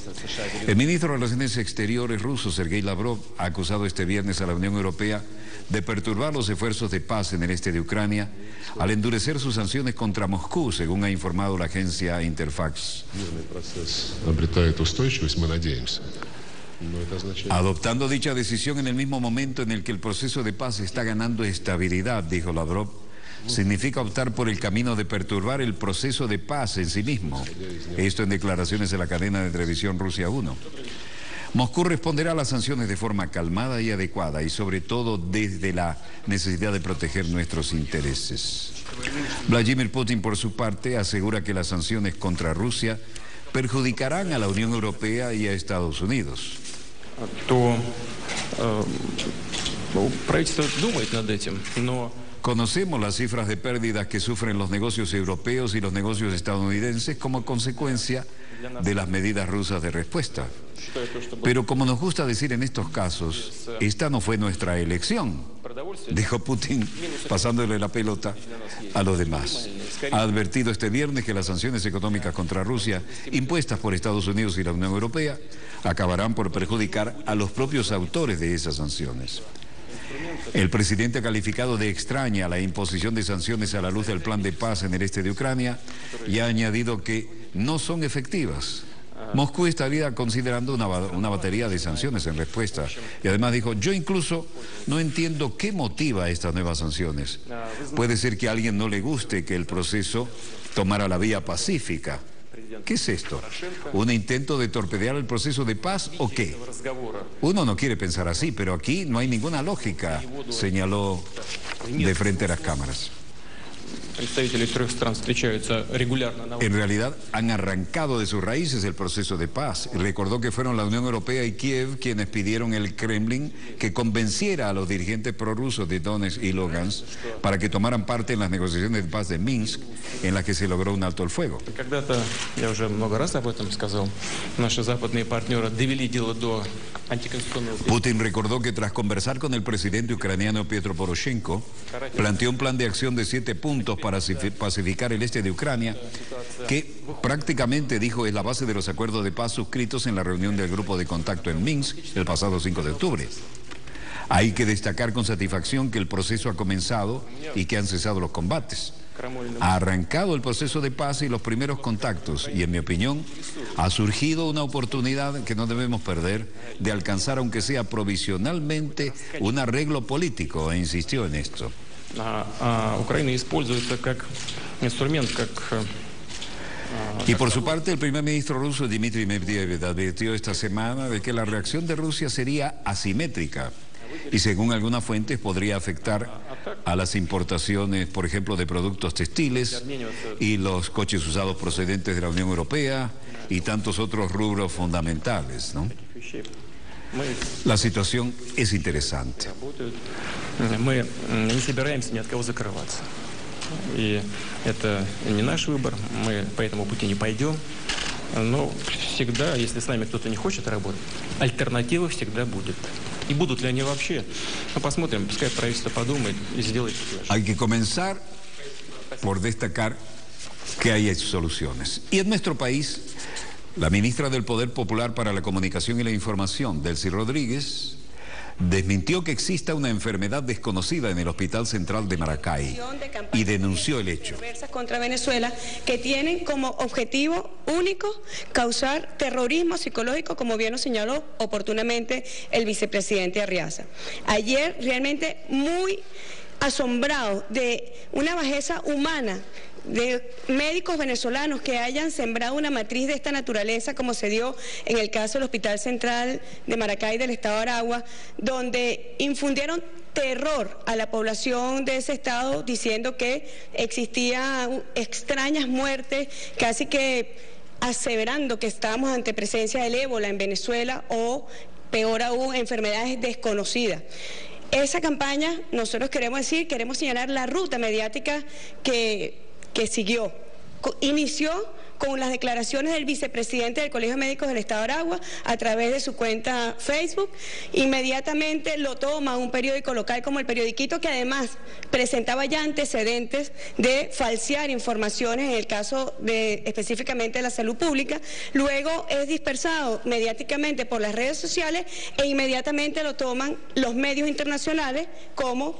El ministro de Relaciones Exteriores ruso, Sergei Lavrov, ha acusado este viernes a la Unión Europea de perturbar los esfuerzos de paz en el este de Ucrania al endurecer sus sanciones contra Moscú, según ha informado la agencia Interfax. Adoptando dicha decisión en el mismo momento en el que el proceso de paz está ganando estabilidad, dijo Lavrov, significa optar por el camino de perturbar el proceso de paz en sí mismo. Esto en declaraciones de la cadena de televisión Rusia 1. Moscú responderá a las sanciones de forma calmada y adecuada y sobre todo desde la necesidad de proteger nuestros intereses. Vladimir Putin, por su parte, asegura que las sanciones contra Rusia perjudicarán a la Unión Europea y a Estados Unidos. Conocemos las cifras de pérdidas que sufren los negocios europeos y los negocios estadounidenses como consecuencia de las medidas rusas de respuesta. Pero como nos gusta decir en estos casos, esta no fue nuestra elección, dijo Putin, pasándole la pelota a los demás. Ha advertido este viernes que las sanciones económicas contra Rusia, impuestas por Estados Unidos y la Unión Europea, acabarán por perjudicar a los propios autores de esas sanciones. El presidente ha calificado de extraña la imposición de sanciones a la luz del plan de paz en el este de Ucrania y ha añadido que no son efectivas. Moscú estaría considerando una batería de sanciones en respuesta. Y además dijo, yo incluso no entiendo qué motiva estas nuevas sanciones. Puede ser que a alguien no le guste que el proceso tomara la vía pacífica. ¿Qué es esto? ¿Un intento de torpedear el proceso de paz o qué? Uno no quiere pensar así, pero aquí no hay ninguna lógica, señaló de frente a las cámaras. En realidad han arrancado de sus raíces el proceso de paz. Recordó que fueron la Unión Europea y Kiev quienes pidieron al Kremlin que convenciera a los dirigentes prorrusos de Donetsk y Lugansk para que tomaran parte en las negociaciones de paz de Minsk, en las que se logró un alto el fuego. Putin recordó que tras conversar con el presidente ucraniano Petro Poroshenko, planteó un plan de acción de 7 puntos para pacificar el este de Ucrania, que prácticamente, dijo, es la base de los acuerdos de paz suscritos en la reunión del grupo de contacto en Minsk el pasado 5 de octubre. Hay que destacar con satisfacción que el proceso ha comenzado y que han cesado los combates. Ha arrancado el proceso de paz y los primeros contactos y, en mi opinión, ha surgido una oportunidad que no debemos perder de alcanzar, aunque sea provisionalmente, un arreglo político, e insistió en esto. Y por su parte, el primer ministro ruso Dmitry Medvedev advirtió esta semana de que la reacción de Rusia sería asimétrica y, según algunas fuentes, podría afectar a las importaciones, por ejemplo, de productos textiles y los coches usados procedentes de la Unión Europea y tantos otros rubros fundamentales, ¿no? La situación es interesante. И это не наш выбор, мы по этому пути не пойдем. Но всегда, если с нами кто-то не хочет работать, альтернатива всегда будет. И будут ли они вообще? Ну, посмотрим, пускай правительство подумает и сделает. Hay que comenzar por destacar que hay soluciones. Y en nuestro país, la ministra del Poder Popular para la Comunicación y la Información, Delcy Rodríguez, desmintió que exista una enfermedad desconocida en el Hospital Central de Maracay y denunció el hecho. Contra Venezuela, que tienen como objetivo único causar terrorismo psicológico, como bien lo señaló oportunamente el vicepresidente Arriaza. Ayer realmente muy asombrado de una bajeza humana de médicos venezolanos que hayan sembrado una matriz de esta naturaleza, como se dio en el caso del Hospital Central de Maracay del Estado de Aragua, donde infundieron terror a la población de ese estado, diciendo que existían extrañas muertes, casi que aseverando que estábamos ante presencia del ébola en Venezuela o, peor aún, enfermedades desconocidas. Esa campaña, nosotros queremos señalar la ruta mediática que siguió. Inició con las declaraciones del vicepresidente del Colegio de Médicos del Estado de Aragua a través de su cuenta Facebook. Inmediatamente lo toma un periódico local como El Periodiquito, que además presentaba ya antecedentes de falsear informaciones en el caso de específicamente de la salud pública. Luego es dispersado mediáticamente por las redes sociales e inmediatamente lo toman los medios internacionales como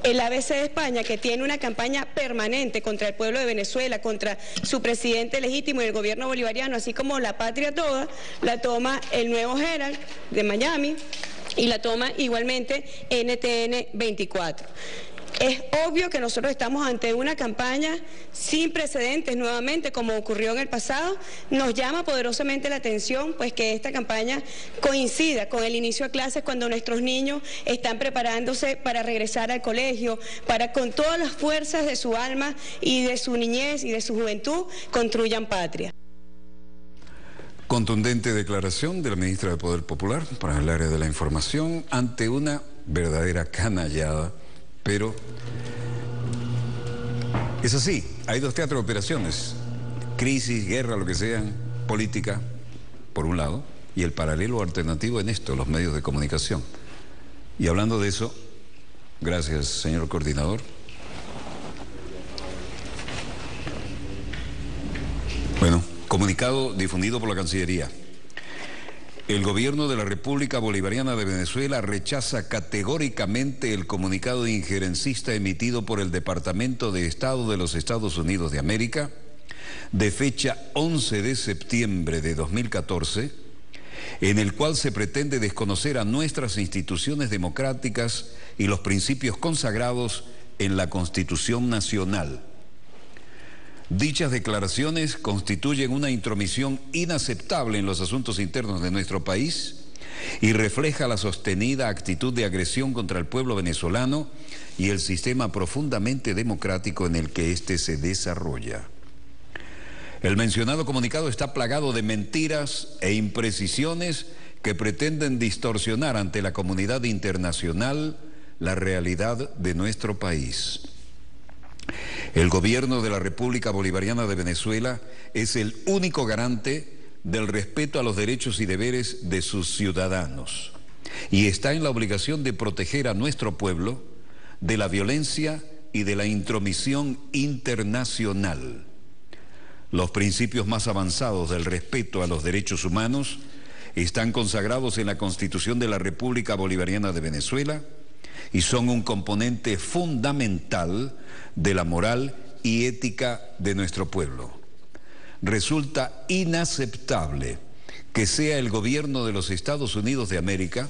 el ABC de España, que tiene una campaña permanente contra el pueblo de Venezuela, contra su presidente legítimo y el gobierno bolivariano, así como La Patria Toda, la toma el Nuevo Herald de Miami y la toma igualmente NTN 24. Es obvio que nosotros estamos ante una campaña sin precedentes nuevamente, como ocurrió en el pasado. Nos llama poderosamente la atención pues que esta campaña coincida con el inicio de clases, cuando nuestros niños están preparándose para regresar al colegio, para con todas las fuerzas de su alma y de su niñez y de su juventud construyan patria. Contundente declaración de la ministra del Poder Popular para el área de la información ante una verdadera canallada. Pero es así, hay dos teatros de operaciones, crisis, guerra, lo que sean, política, por un lado, y el paralelo alternativo en esto, los medios de comunicación. Y hablando de eso, gracias, señor coordinador. Bueno, comunicado difundido por la Cancillería. El gobierno de la República Bolivariana de Venezuela rechaza categóricamente el comunicado injerencista emitido por el Departamento de Estado de los Estados Unidos de América de fecha 11 de septiembre de 2014, en el cual se pretende desconocer a nuestras instituciones democráticas y los principios consagrados en la Constitución Nacional. Dichas declaraciones constituyen una intromisión inaceptable en los asuntos internos de nuestro país y refleja la sostenida actitud de agresión contra el pueblo venezolano y el sistema profundamente democrático en el que éste se desarrolla. El mencionado comunicado está plagado de mentiras e imprecisiones que pretenden distorsionar ante la comunidad internacional la realidad de nuestro país. El gobierno de la República Bolivariana de Venezuela es el único garante del respeto a los derechos y deberes de sus ciudadanos y está en la obligación de proteger a nuestro pueblo de la violencia y de la intromisión internacional. Los principios más avanzados del respeto a los derechos humanos están consagrados en la Constitución de la República Bolivariana de Venezuela y son un componente fundamental de la moral y ética de nuestro pueblo. Resulta inaceptable que sea el gobierno de los Estados Unidos de América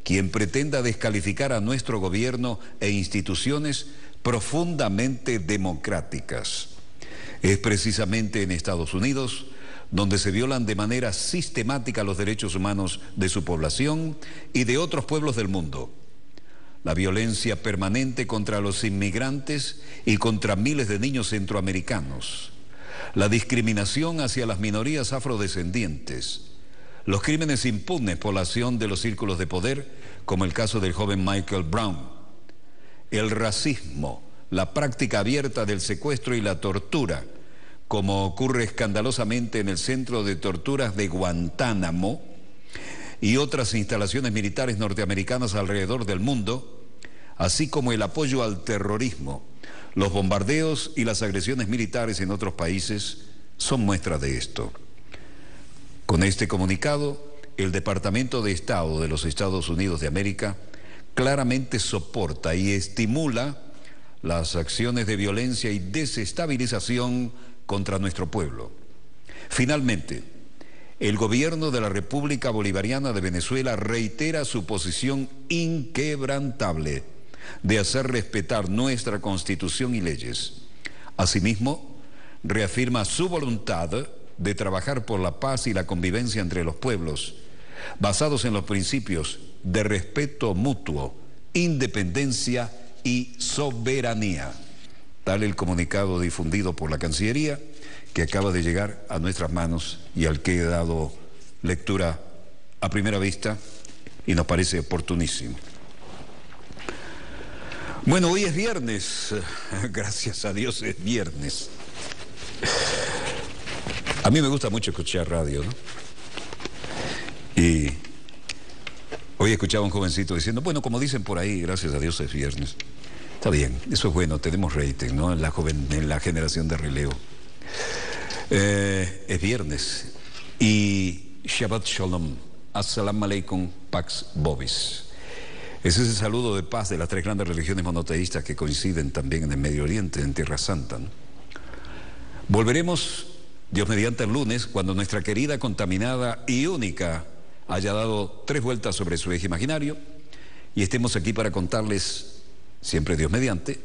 quien pretenda descalificar a nuestro gobierno e instituciones profundamente democráticas. Es precisamente en Estados Unidos donde se violan de manera sistemática los derechos humanos de su población y de otros pueblos del mundo. La violencia permanente contra los inmigrantes y contra miles de niños centroamericanos, la discriminación hacia las minorías afrodescendientes, los crímenes impunes por la acción de los círculos de poder, como el caso del joven Michael Brown, el racismo, la práctica abierta del secuestro y la tortura, como ocurre escandalosamente en el centro de torturas de Guantánamo y otras instalaciones militares norteamericanas alrededor del mundo, así como el apoyo al terrorismo, los bombardeos y las agresiones militares en otros países son muestras de esto. Con este comunicado, el Departamento de Estado de los Estados Unidos de América claramente soporta y estimula las acciones de violencia y desestabilización contra nuestro pueblo. Finalmente, el gobierno de la República Bolivariana de Venezuela reitera su posición inquebrantable de hacer respetar nuestra Constitución y leyes. Asimismo, reafirma su voluntad de trabajar por la paz y la convivencia entre los pueblos, basados en los principios de respeto mutuo, independencia y soberanía. Tal el comunicado difundido por la Cancillería que acaba de llegar a nuestras manos y al que he dado lectura a primera vista y nos parece oportunísimo. Bueno, hoy es viernes, gracias a Dios es viernes. A mí me gusta mucho escuchar radio, ¿no? Y hoy escuchaba a un jovencito diciendo, bueno, como dicen por ahí, gracias a Dios es viernes. Está bien, eso es bueno, tenemos rating, ¿no? En la generación de relevo. Es viernes y Shabbat Shalom, Assalamu Alaikum, Pax Bobis. Ese es el saludo de paz de las tres grandes religiones monoteístas que coinciden también en el Medio Oriente, en Tierra Santa, ¿no? Volveremos, Dios mediante, el lunes, cuando nuestra querida, contaminada y única haya dado 3 vueltas sobre su eje imaginario y estemos aquí para contarles, siempre Dios mediante,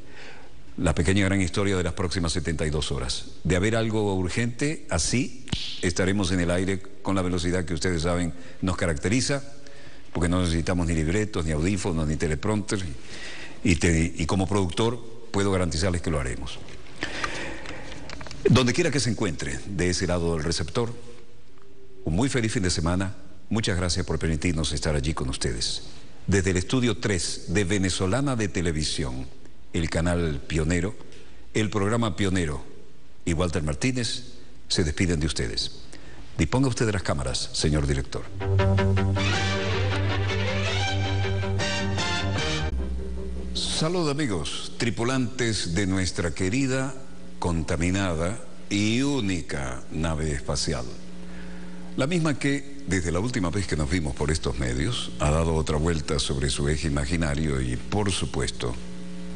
la pequeña gran historia de las próximas 72 horas. De haber algo urgente, así estaremos en el aire con la velocidad que ustedes saben nos caracteriza, porque no necesitamos ni libretos, ni audífonos, ni teleprompter, y como productor puedo garantizarles que lo haremos. Donde quiera que se encuentre de ese lado del receptor, un muy feliz fin de semana. Muchas gracias por permitirnos estar allí con ustedes. Desde el estudio 3 de Venezolana de Televisión, el canal Pionero, el programa Pionero y Walter Martínez se despiden de ustedes. Disponga usted de las cámaras, señor director. Saludos amigos, tripulantes de nuestra querida, contaminada y única nave espacial. La misma que, desde la última vez que nos vimos por estos medios, ha dado otra vuelta sobre su eje imaginario y, por supuesto,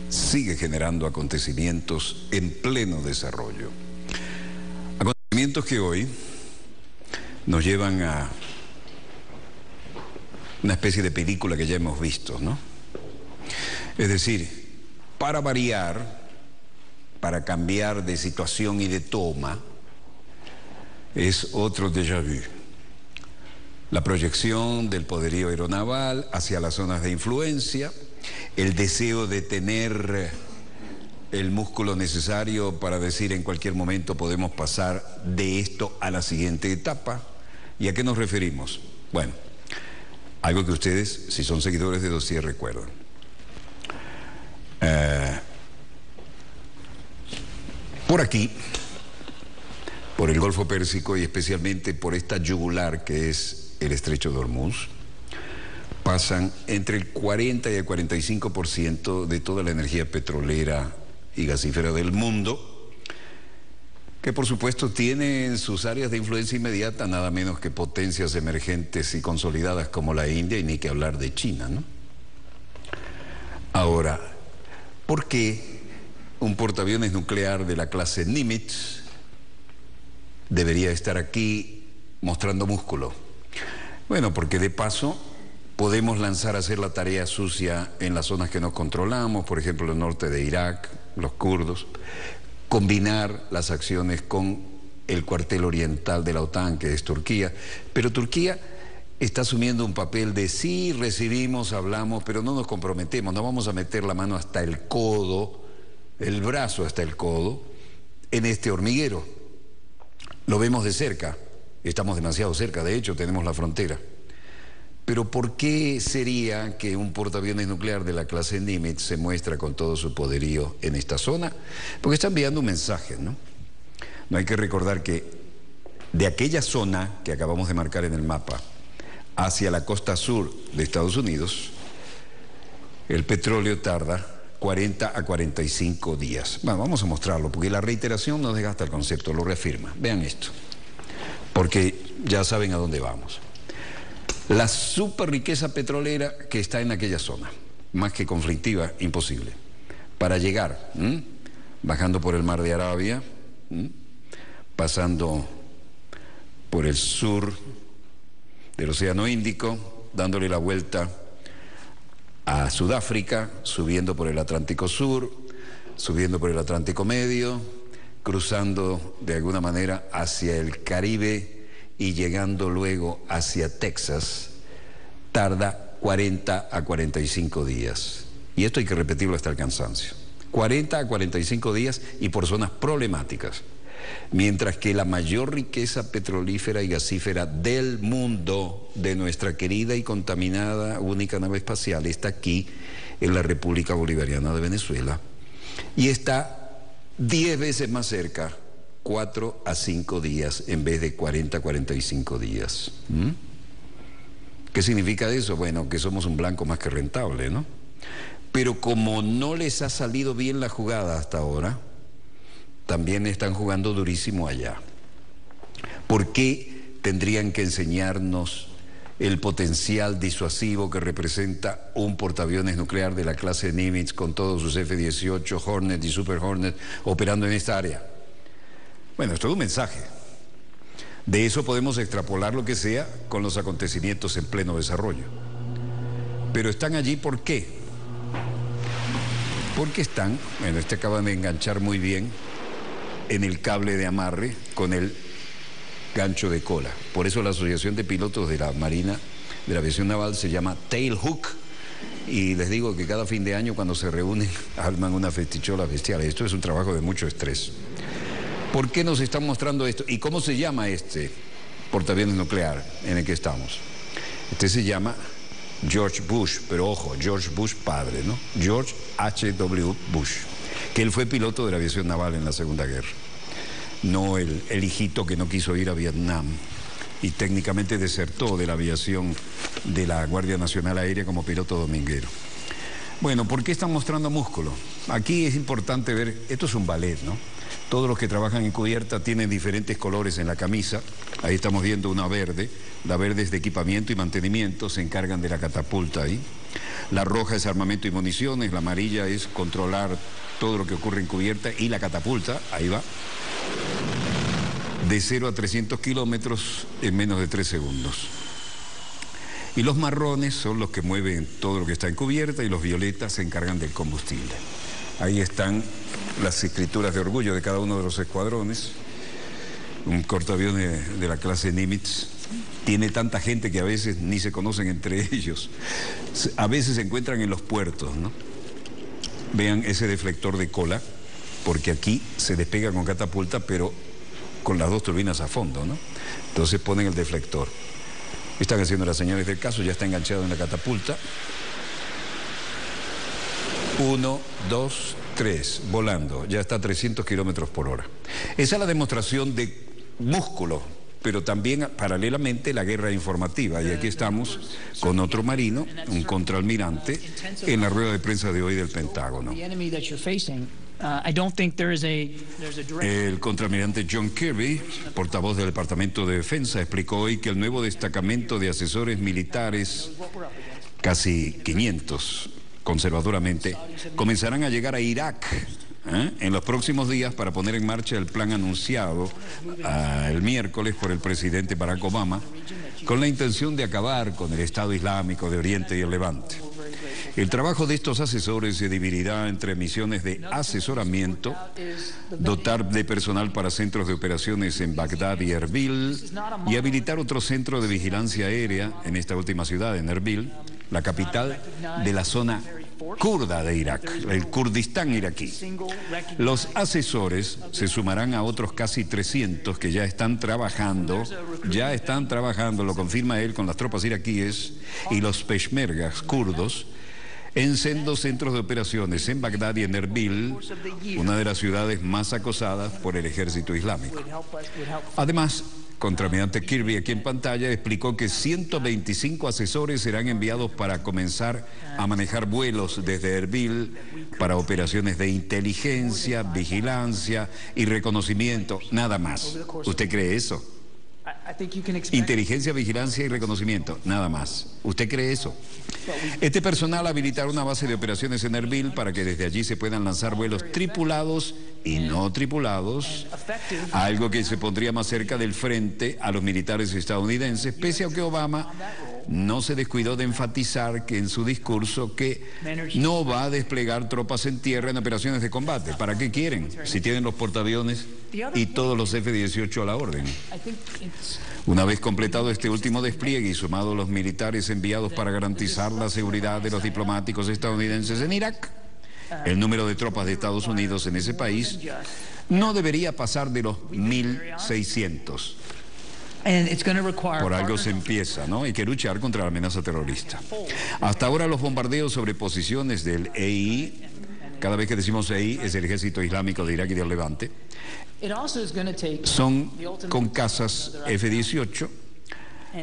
sigue generando acontecimientos en pleno desarrollo. Acontecimientos que hoy nos llevan a una especie de película que ya hemos visto, ¿no? Es decir, para variar, para cambiar de situación y de toma, es otro déjà vu. la proyección del poderío aeronaval hacia las zonas de influencia, el deseo de tener el músculo necesario para decir en cualquier momento podemos pasar de esto a la siguiente etapa. ¿Y a qué nos referimos? Bueno, algo que ustedes, si son seguidores de Dossier, recuerdan. Por aquí, por el Golfo Pérsico y especialmente por esta yugular que es el Estrecho de Hormuz, pasan entre el 40 y el 45% de toda la energía petrolera y gasífera del mundo, que por supuesto tiene en sus áreas de influencia inmediata nada menos que potencias emergentes y consolidadas como la India, y ni que hablar de China, ¿no? Ahora, ¿por qué un portaaviones nuclear de la clase Nimitz debería estar aquí mostrando músculo? Bueno, porque de paso podemos lanzar a hacer la tarea sucia en las zonas que no controlamos, por ejemplo el norte de Irak, los kurdos, combinar las acciones con el cuartel oriental de la OTAN, que es Turquía, pero Turquía está asumiendo un papel de sí, recibimos, hablamos, pero no nos comprometemos, no vamos a meter la mano hasta el codo, el brazo hasta el codo, en este hormiguero. Lo vemos de cerca, estamos demasiado cerca, de hecho tenemos la frontera. Pero ¿por qué sería que un portaaviones nuclear de la clase Nimitz se muestra con todo su poderío en esta zona? Porque está enviando un mensaje, ¿no? No hay que recordar que de aquella zona que acabamos de marcar en el mapa hacia la costa sur de Estados Unidos, el petróleo tarda 40 a 45 días. Bueno, vamos a mostrarlo, porque la reiteración no desgasta el concepto, lo reafirma. Vean esto, porque ya saben a dónde vamos. La super riqueza petrolera que está en aquella zona, más que conflictiva, imposible. Para llegar, bajando por el mar de Arabia, pasando por el sur del Océano Índico, dándole la vuelta a Sudáfrica, subiendo por el Atlántico Sur, subiendo por el Atlántico Medio, cruzando de alguna manera hacia el Caribe y llegando luego hacia Texas, tarda 40 a 45 días. Y esto hay que repetirlo hasta el cansancio. 40 a 45 días y por zonas problemáticas. Mientras que la mayor riqueza petrolífera y gasífera del mundo, de nuestra querida y contaminada única nave espacial, está aquí en la República Bolivariana de Venezuela y está 10 veces más cerca, 4 a 5 días en vez de 40 a 45 días. ¿Qué significa eso? Bueno, que somos un blanco más que rentable, ¿no? Pero como no les ha salido bien la jugada hasta ahora, también están jugando durísimo allá. ¿Por qué tendrían que enseñarnos el potencial disuasivo que representa un portaaviones nuclear de la clase Nimitz con todos sus F-18, Hornet y Super Hornet operando en esta área? Bueno, es todo un mensaje. De eso podemos extrapolar lo que sea con los acontecimientos en pleno desarrollo. Pero están allí, ¿por qué? Porque están, bueno, acaban de enganchar muy bien en el cable de amarre con el gancho de cola. Por eso la Asociación de Pilotos de la Marina, de la Aviación Naval, se llama Tail Hook. Y les digo que cada fin de año cuando se reúnen arman una festichola bestial. Esto es un trabajo de mucho estrés. ¿Por qué nos están mostrando esto? ¿Y cómo se llama este portaaviones nuclear en el que estamos? Este se llama George Bush, pero ojo, George Bush padre, ¿no? George H.W. Bush, que él fue piloto de la aviación naval en la Segunda Guerra. No el hijito que no quiso ir a Vietnam y técnicamente desertó de la aviación de la Guardia Nacional Aérea como piloto dominguero. Bueno, ¿por qué están mostrando músculo? Aquí es importante ver, esto es un ballet, ¿no? Todos los que trabajan en cubierta tienen diferentes colores en la camisa. Ahí estamos viendo una verde. La verde es de equipamiento y mantenimiento, se encargan de la catapulta ahí. La roja es armamento y municiones, la amarilla es controlar todo lo que ocurre en cubierta y la catapulta, ahí va, de 0 a 300 kilómetros en menos de 3 segundos. Y los marrones son los que mueven todo lo que está en cubierta y los violetas se encargan del combustible. Ahí están las escrituras de orgullo de cada uno de los escuadrones. Un portaaviones de la clase Nimitz tiene tanta gente que a veces ni se conocen entre ellos. A veces se encuentran en los puertos, ¿no? Vean ese deflector de cola, porque aquí se despega con catapulta, pero con las 2 turbinas a fondo, ¿no? Entonces ponen el deflector. Están haciendo las señales del caso, ya está enganchado en la catapulta. 1, 2, 3, volando, ya está a 300 kilómetros por hora. Esa es la demostración de músculo, pero también paralelamente la guerra informativa. Y aquí estamos con otro marino, un contraalmirante, en la rueda de prensa de hoy del Pentágono. El contraalmirante John Kirby, portavoz del Departamento de Defensa, explicó hoy que el nuevo destacamento de asesores militares, casi 500 conservadoramente, comenzarán a llegar a Irak en los próximos días para poner en marcha el plan anunciado el miércoles por el presidente Barack Obama, con la intención de acabar con el Estado Islámico de Oriente y el Levante. El trabajo de estos asesores se dividirá entre misiones de asesoramiento, dotar de personal para centros de operaciones en Bagdad y Erbil y habilitar otro centro de vigilancia aérea en esta última ciudad, en Erbil, la capital de la zona kurda de Irak, el Kurdistán iraquí. Los asesores se sumarán a otros casi 300 que ya están trabajando, lo confirma él, con las tropas iraquíes y los peshmergas kurdos, en sendos centros de operaciones en Bagdad y en Erbil, una de las ciudades más acosadas por el ejército islámico. Además, contraalmirante Kirby, aquí en pantalla, explicó que 125 asesores serán enviados para comenzar a manejar vuelos desde Erbil para operaciones de inteligencia, vigilancia y reconocimiento, nada más. ¿Usted cree eso? Inteligencia, vigilancia y reconocimiento, nada más. ¿Usted cree eso? Este personal habilitará una base de operaciones en Erbil para que desde allí se puedan lanzar vuelos tripulados y no tripulados, algo que se pondría más cerca del frente a los militares estadounidenses, pese a que Obama no se descuidó de enfatizar que en su discurso que no va a desplegar tropas en tierra en operaciones de combate. ¿Para qué quieren? Si tienen los portaaviones y todos los F-18 a la orden. Una vez completado este último despliegue y sumado los militares enviados para garantizar la seguridad de los diplomáticos estadounidenses en Irak, el número de tropas de Estados Unidos en ese país no debería pasar de los 1.600. Por algo se empieza, ¿no? Hay que luchar contra la amenaza terrorista. Hasta ahora los bombardeos sobre posiciones del EI, cada vez que decimos EI es el Ejército Islámico de Irak y del Levante, son con cazas F-18,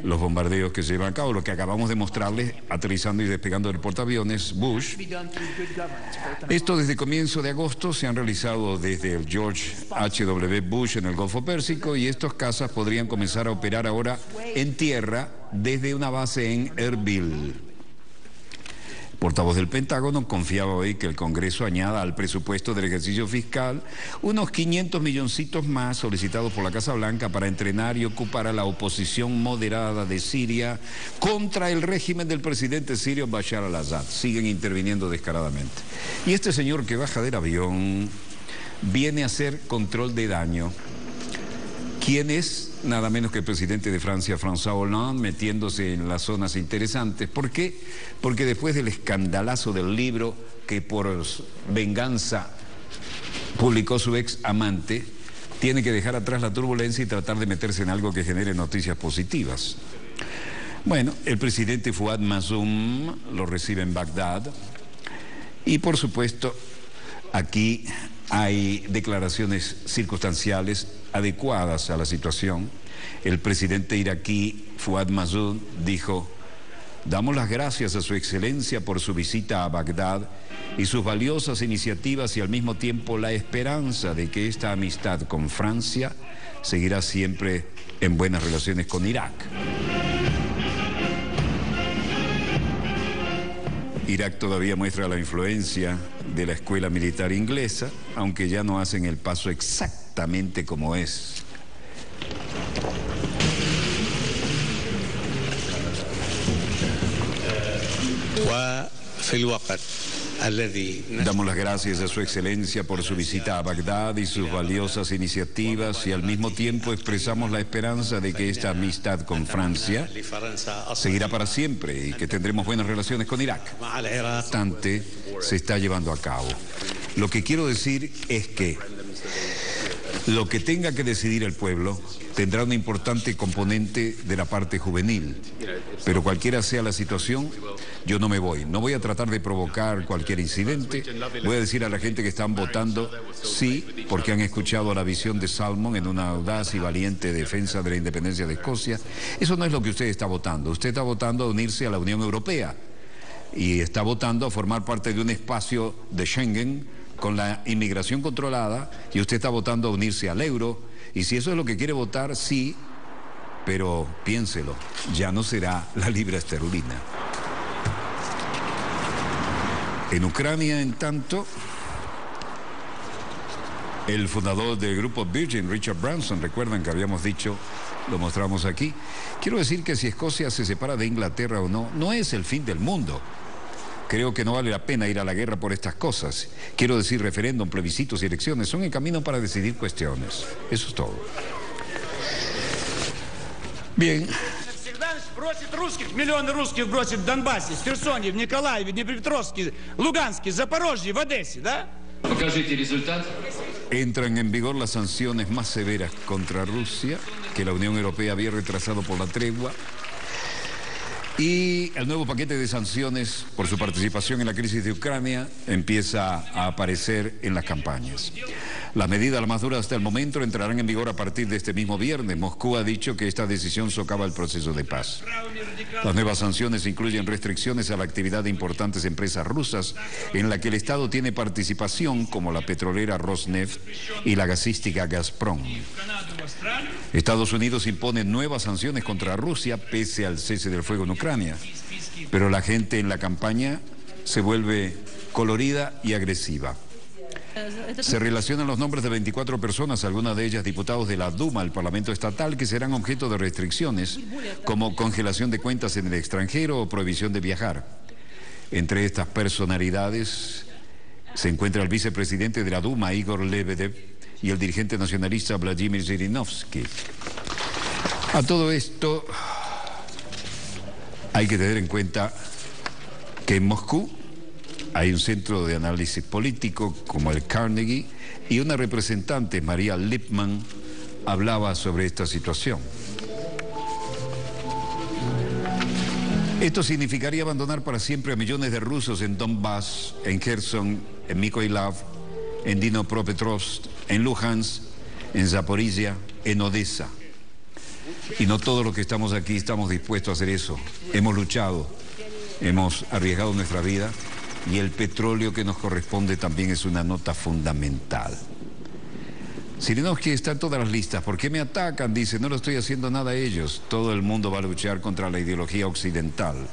los bombardeos que se llevan a cabo, lo que acabamos de mostrarles, aterrizando y despegando del portaaviones Bush. Esto desde comienzo de agosto se han realizado desde el George H.W. Bush en el Golfo Pérsico, y estos cazas podrían comenzar a operar ahora en tierra desde una base en Erbil. Portavoz del Pentágono confiaba hoy que el Congreso añada al presupuesto del ejercicio fiscal unos 500 milloncitos más solicitados por la Casa Blanca para entrenar y ocupar a la oposición moderada de Siria contra el régimen del presidente sirio Bashar al-Assad. Siguen interviniendo descaradamente. Y este señor que baja del avión viene a hacer control de daño. ¿Quién es? Nada menos que el presidente de Francia, François Hollande, metiéndose en las zonas interesantes. ¿Por qué? Porque después del escandalazo del libro que por venganza publicó su ex amante, tiene que dejar atrás la turbulencia y tratar de meterse en algo que genere noticias positivas. Bueno, el presidente Fouad Mazzoum lo recibe en Bagdad y, por supuesto, aquí hay declaraciones circunstanciales adecuadas a la situación. El presidente iraquí Fouad Mazzoum dijo: damos las gracias a su excelencia por su visita a Bagdad y sus valiosas iniciativas, y al mismo tiempo la esperanza de que esta amistad con Francia seguirá siempre en buenas relaciones con Irak. Irak todavía muestra la influencia de la escuela militar inglesa, aunque ya no hacen el paso exactamente como es. Damos las gracias a Su Excelencia por su visita a Bagdad y sus valiosas iniciativas, y al mismo tiempo expresamos la esperanza de que esta amistad con Francia seguirá para siempre y que tendremos buenas relaciones con Irak. No obstante, se está llevando a cabo. Lo que quiero decir es que lo que tenga que decidir el pueblo tendrá un importante componente de la parte juvenil, pero cualquiera sea la situación, yo no me voy. No voy a tratar de provocar cualquier incidente. Voy a decir a la gente que están votando sí, porque han escuchado la visión de Salmon en una audaz y valiente defensa de la independencia de Escocia. Eso no es lo que usted está votando. Usted está votando a unirse a la Unión Europea y está votando a formar parte de un espacio de Schengen con la inmigración controlada, y usted está votando a unirse al euro. Y si eso es lo que quiere votar, sí, pero piénselo, ya no será la libra esterlina. En Ucrania, en tanto, el fundador del grupo Virgin, Richard Branson, recuerdan que habíamos dicho, lo mostramos aquí. Quiero decir que si Escocia se separa de Inglaterra o no, no es el fin del mundo. Creo que no vale la pena ir a la guerra por estas cosas. Quiero decir, referéndum, plebiscitos y elecciones son el camino para decidir cuestiones. Eso es todo. Bien. Бросит русских, миллионы русских бросит в Донбассе, в Херсоне, в Николаеве, в Днепропетровске, Луганске, Запорожье, в Одессе, да? Покажите результат. Entran en vigor las sanciones más severas contra Rusia, que la Unión Europea había retrasado por la tregua. Y el nuevo paquete de sanciones por su participación en la crisis de Ucrania empieza a aparecer en las campañas. Las medidas, las más duras hasta el momento, entrarán en vigor a partir de este mismo viernes. Moscú ha dicho que esta decisión socava el proceso de paz. Las nuevas sanciones incluyen restricciones a la actividad de importantes empresas rusas en la que el Estado tiene participación, como la petrolera Rosneft y la gasística Gazprom. Estados Unidos impone nuevas sanciones contra Rusia pese al cese del fuego en Ucrania, pero la gente en la campaña se vuelve colorida y agresiva. Se relacionan los nombres de 24 personas, algunas de ellas diputados de la Duma, el Parlamento Estatal, que serán objeto de restricciones como congelación de cuentas en el extranjero o prohibición de viajar. Entre estas personalidades se encuentra el vicepresidente de la Duma, Igor Lebedev, y el dirigente nacionalista Vladimir Zhirinovsky. A todo esto hay que tener en cuenta que en Moscú hay un centro de análisis político como el Carnegie, y una representante, María Lipman, hablaba sobre esta situación. Esto significaría abandonar para siempre a millones de rusos en Donbass, en Kherson, en Mykolaiv, en Dnipropetrovsk, en Luhansk, en Zaporizhia, en Odessa. Y no todos los que estamos aquí estamos dispuestos a hacer eso. Hemos luchado, hemos arriesgado nuestra vida, y el petróleo que nos corresponde también es una nota fundamental. Zhirinovsky está en todas las listas. ¿Por qué me atacan? Dice, no lo estoy haciendo nada a ellos. Todo el mundo va a luchar contra la ideología occidental.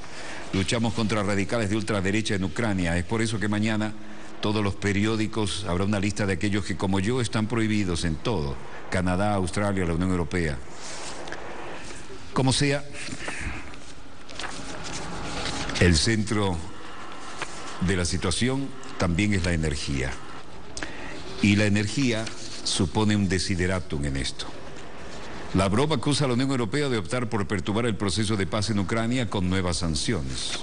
Luchamos contra radicales de ultraderecha en Ucrania. Es por eso que mañana todos los periódicos habrá una lista de aquellos que, como yo, están prohibidos en todo. Canadá, Australia, la Unión Europea. Como sea, el centro de la situación también es la energía. Y la energía supone un desideratum en esto. Lavrov acusa a la Unión Europea de optar por perturbar el proceso de paz en Ucrania con nuevas sanciones.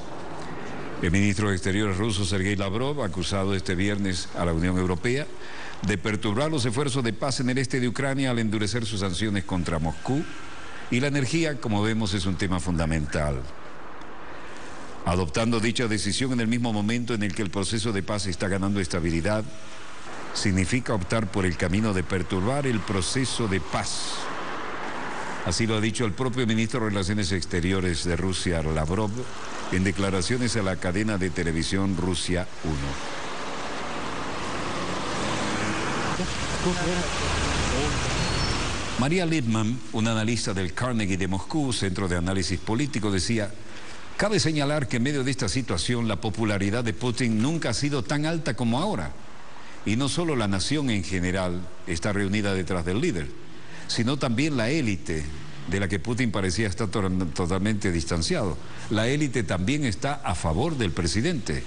El ministro de Exteriores ruso, Sergei Lavrov, ha acusado este viernes a la Unión Europea de perturbar los esfuerzos de paz en el este de Ucrania al endurecer sus sanciones contra Moscú. Y la energía, como vemos, es un tema fundamental. Adoptando dicha decisión en el mismo momento en el que el proceso de paz está ganando estabilidad, significa optar por el camino de perturbar el proceso de paz. Así lo ha dicho el propio ministro de Relaciones Exteriores de Rusia, Lavrov, en declaraciones a la cadena de televisión Rusia 1. María Lipman, una analista del Carnegie de Moscú, centro de análisis político, decía: cabe señalar que en medio de esta situación la popularidad de Putin nunca ha sido tan alta como ahora. Y no solo la nación en general está reunida detrás del líder, sino también la élite de la que Putin parecía estar totalmente distanciado. La élite también está a favor del presidente.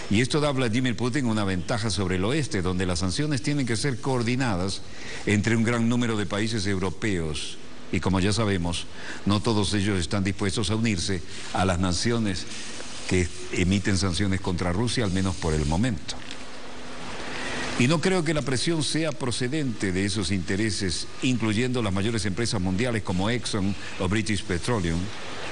Y esto da a Vladimir Putin una ventaja sobre el oeste, donde las sanciones tienen que ser coordinadas entre un gran número de países europeos. Y como ya sabemos, no todos ellos están dispuestos a unirse a las naciones que emiten sanciones contra Rusia, al menos por el momento. Y no creo que la presión sea procedente de esos intereses, incluyendo las mayores empresas mundiales como Exxon o British Petroleum,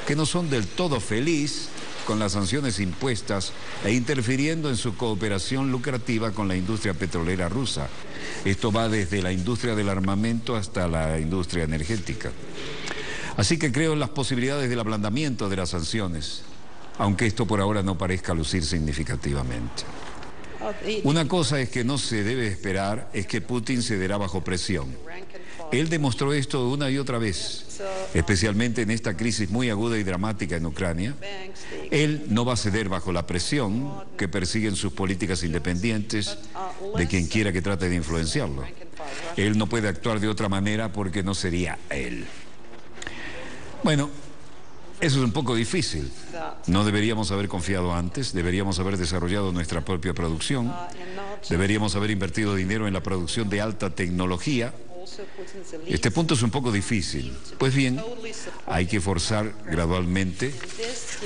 que no son del todo felices con las sanciones impuestas e interfiriendo en su cooperación lucrativa con la industria petrolera rusa. Esto va desde la industria del armamento hasta la industria energética. Así que creo en las posibilidades del ablandamiento de las sanciones, aunque esto por ahora no parezca lucir significativamente. Una cosa es que no se debe esperar es que Putin cederá bajo presión. Él demostró esto una y otra vez, especialmente en esta crisis muy aguda y dramática en Ucrania. Él no va a ceder bajo la presión que persiguen sus políticas independientes de quien quiera que trate de influenciarlo. Él no puede actuar de otra manera porque no sería él. Bueno, eso es un poco difícil. No deberíamos haber confiado antes, deberíamos haber desarrollado nuestra propia producción, deberíamos haber invertido dinero en la producción de alta tecnología. Este punto es un poco difícil. Pues bien, hay que forzar gradualmente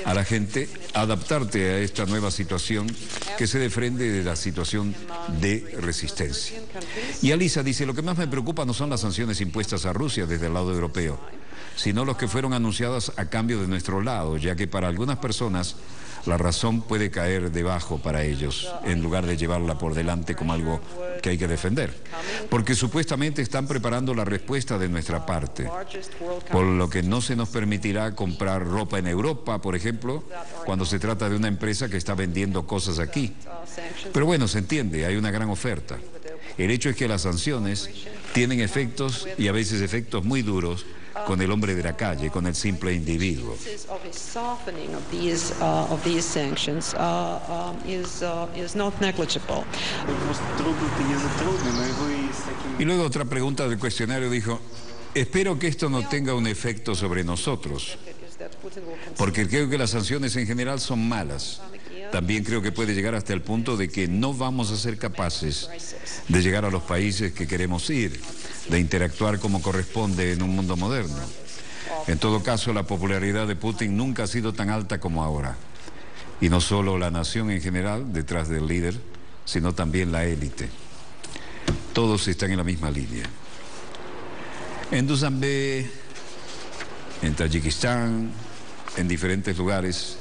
a la gente a adaptarte a esta nueva situación que se desprende de la situación de resistencia. Y Alisa dice, lo que más me preocupa no son las sanciones impuestas a Rusia desde el lado europeo, sino los que fueron anunciadas a cambio de nuestro lado, ya que para algunas personas la razón puede caer debajo para ellos, en lugar de llevarla por delante como algo que hay que defender. Porque supuestamente están preparando la respuesta de nuestra parte, por lo que no se nos permitirá comprar ropa en Europa, por ejemplo, cuando se trata de una empresa que está vendiendo cosas aquí. Pero bueno, se entiende, hay una gran oferta. El hecho es que las sanciones tienen efectos, y a veces efectos muy duros, con el hombre de la calle, con el simple individuo. Y luego otra pregunta del cuestionario dijo, espero que esto no tenga un efecto sobre nosotros, porque creo que las sanciones en general son malas. También creo que puede llegar hasta el punto de que no vamos a ser capaces de llegar a los países que queremos ir, de interactuar como corresponde en un mundo moderno. En todo caso, la popularidad de Putin nunca ha sido tan alta como ahora. Y no solo la nación en general, detrás del líder, sino también la élite. Todos están en la misma línea. En Dushanbe, en Tayikistán, en diferentes lugares,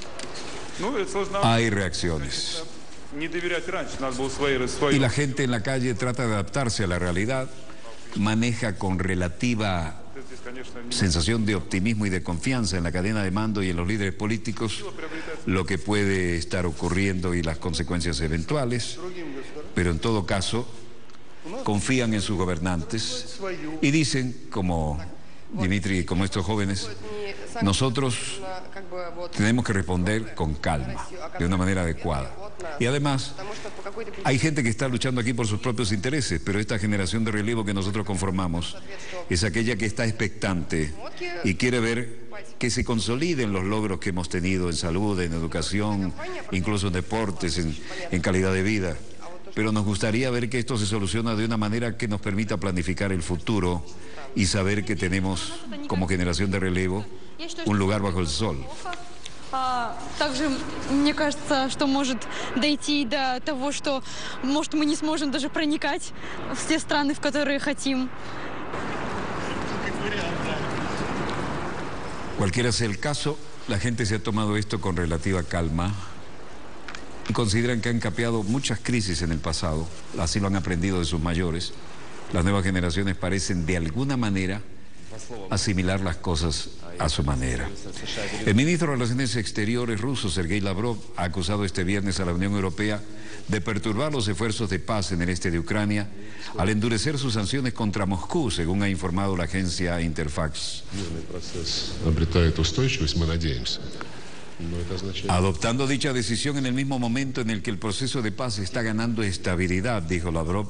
hay reacciones. Y la gente en la calle trata de adaptarse a la realidad, maneja con relativa sensación de optimismo y de confianza en la cadena de mando y en los líderes políticos lo que puede estar ocurriendo y las consecuencias eventuales, pero en todo caso confían en sus gobernantes y dicen, como Dmitry, como estos jóvenes, nosotros tenemos que responder con calma, de una manera adecuada. Y además, hay gente que está luchando aquí por sus propios intereses, pero esta generación de relevo que nosotros conformamos es aquella que está expectante y quiere ver que se consoliden los logros que hemos tenido en salud, en educación, incluso en deportes, en calidad de vida. Pero nos gustaría ver que esto se soluciona de una manera que nos permita planificar el futuro y saber que tenemos, como generación de relevo, un lugar bajo el sol. Также, мне кажется, что может дойти до того, что, может, мы не сможем даже проникать в те страны, в которые хотим. Cualquiera sea el caso, la gente se ha tomado esto con relativa calma y consideran que han capeado muchas crisis en el pasado, así lo han aprendido de sus mayores. Las nuevas generaciones parecen de alguna manera asimilar las cosas a su manera. El ministro de Relaciones Exteriores ruso, Sergei Lavrov, ha acusado este viernes a la Unión Europea de perturbar los esfuerzos de paz en el este de Ucrania al endurecer sus sanciones contra Moscú, según ha informado la agencia Interfax. Adoptando dicha decisión en el mismo momento en el que el proceso de paz está ganando estabilidad, dijo Lavrov,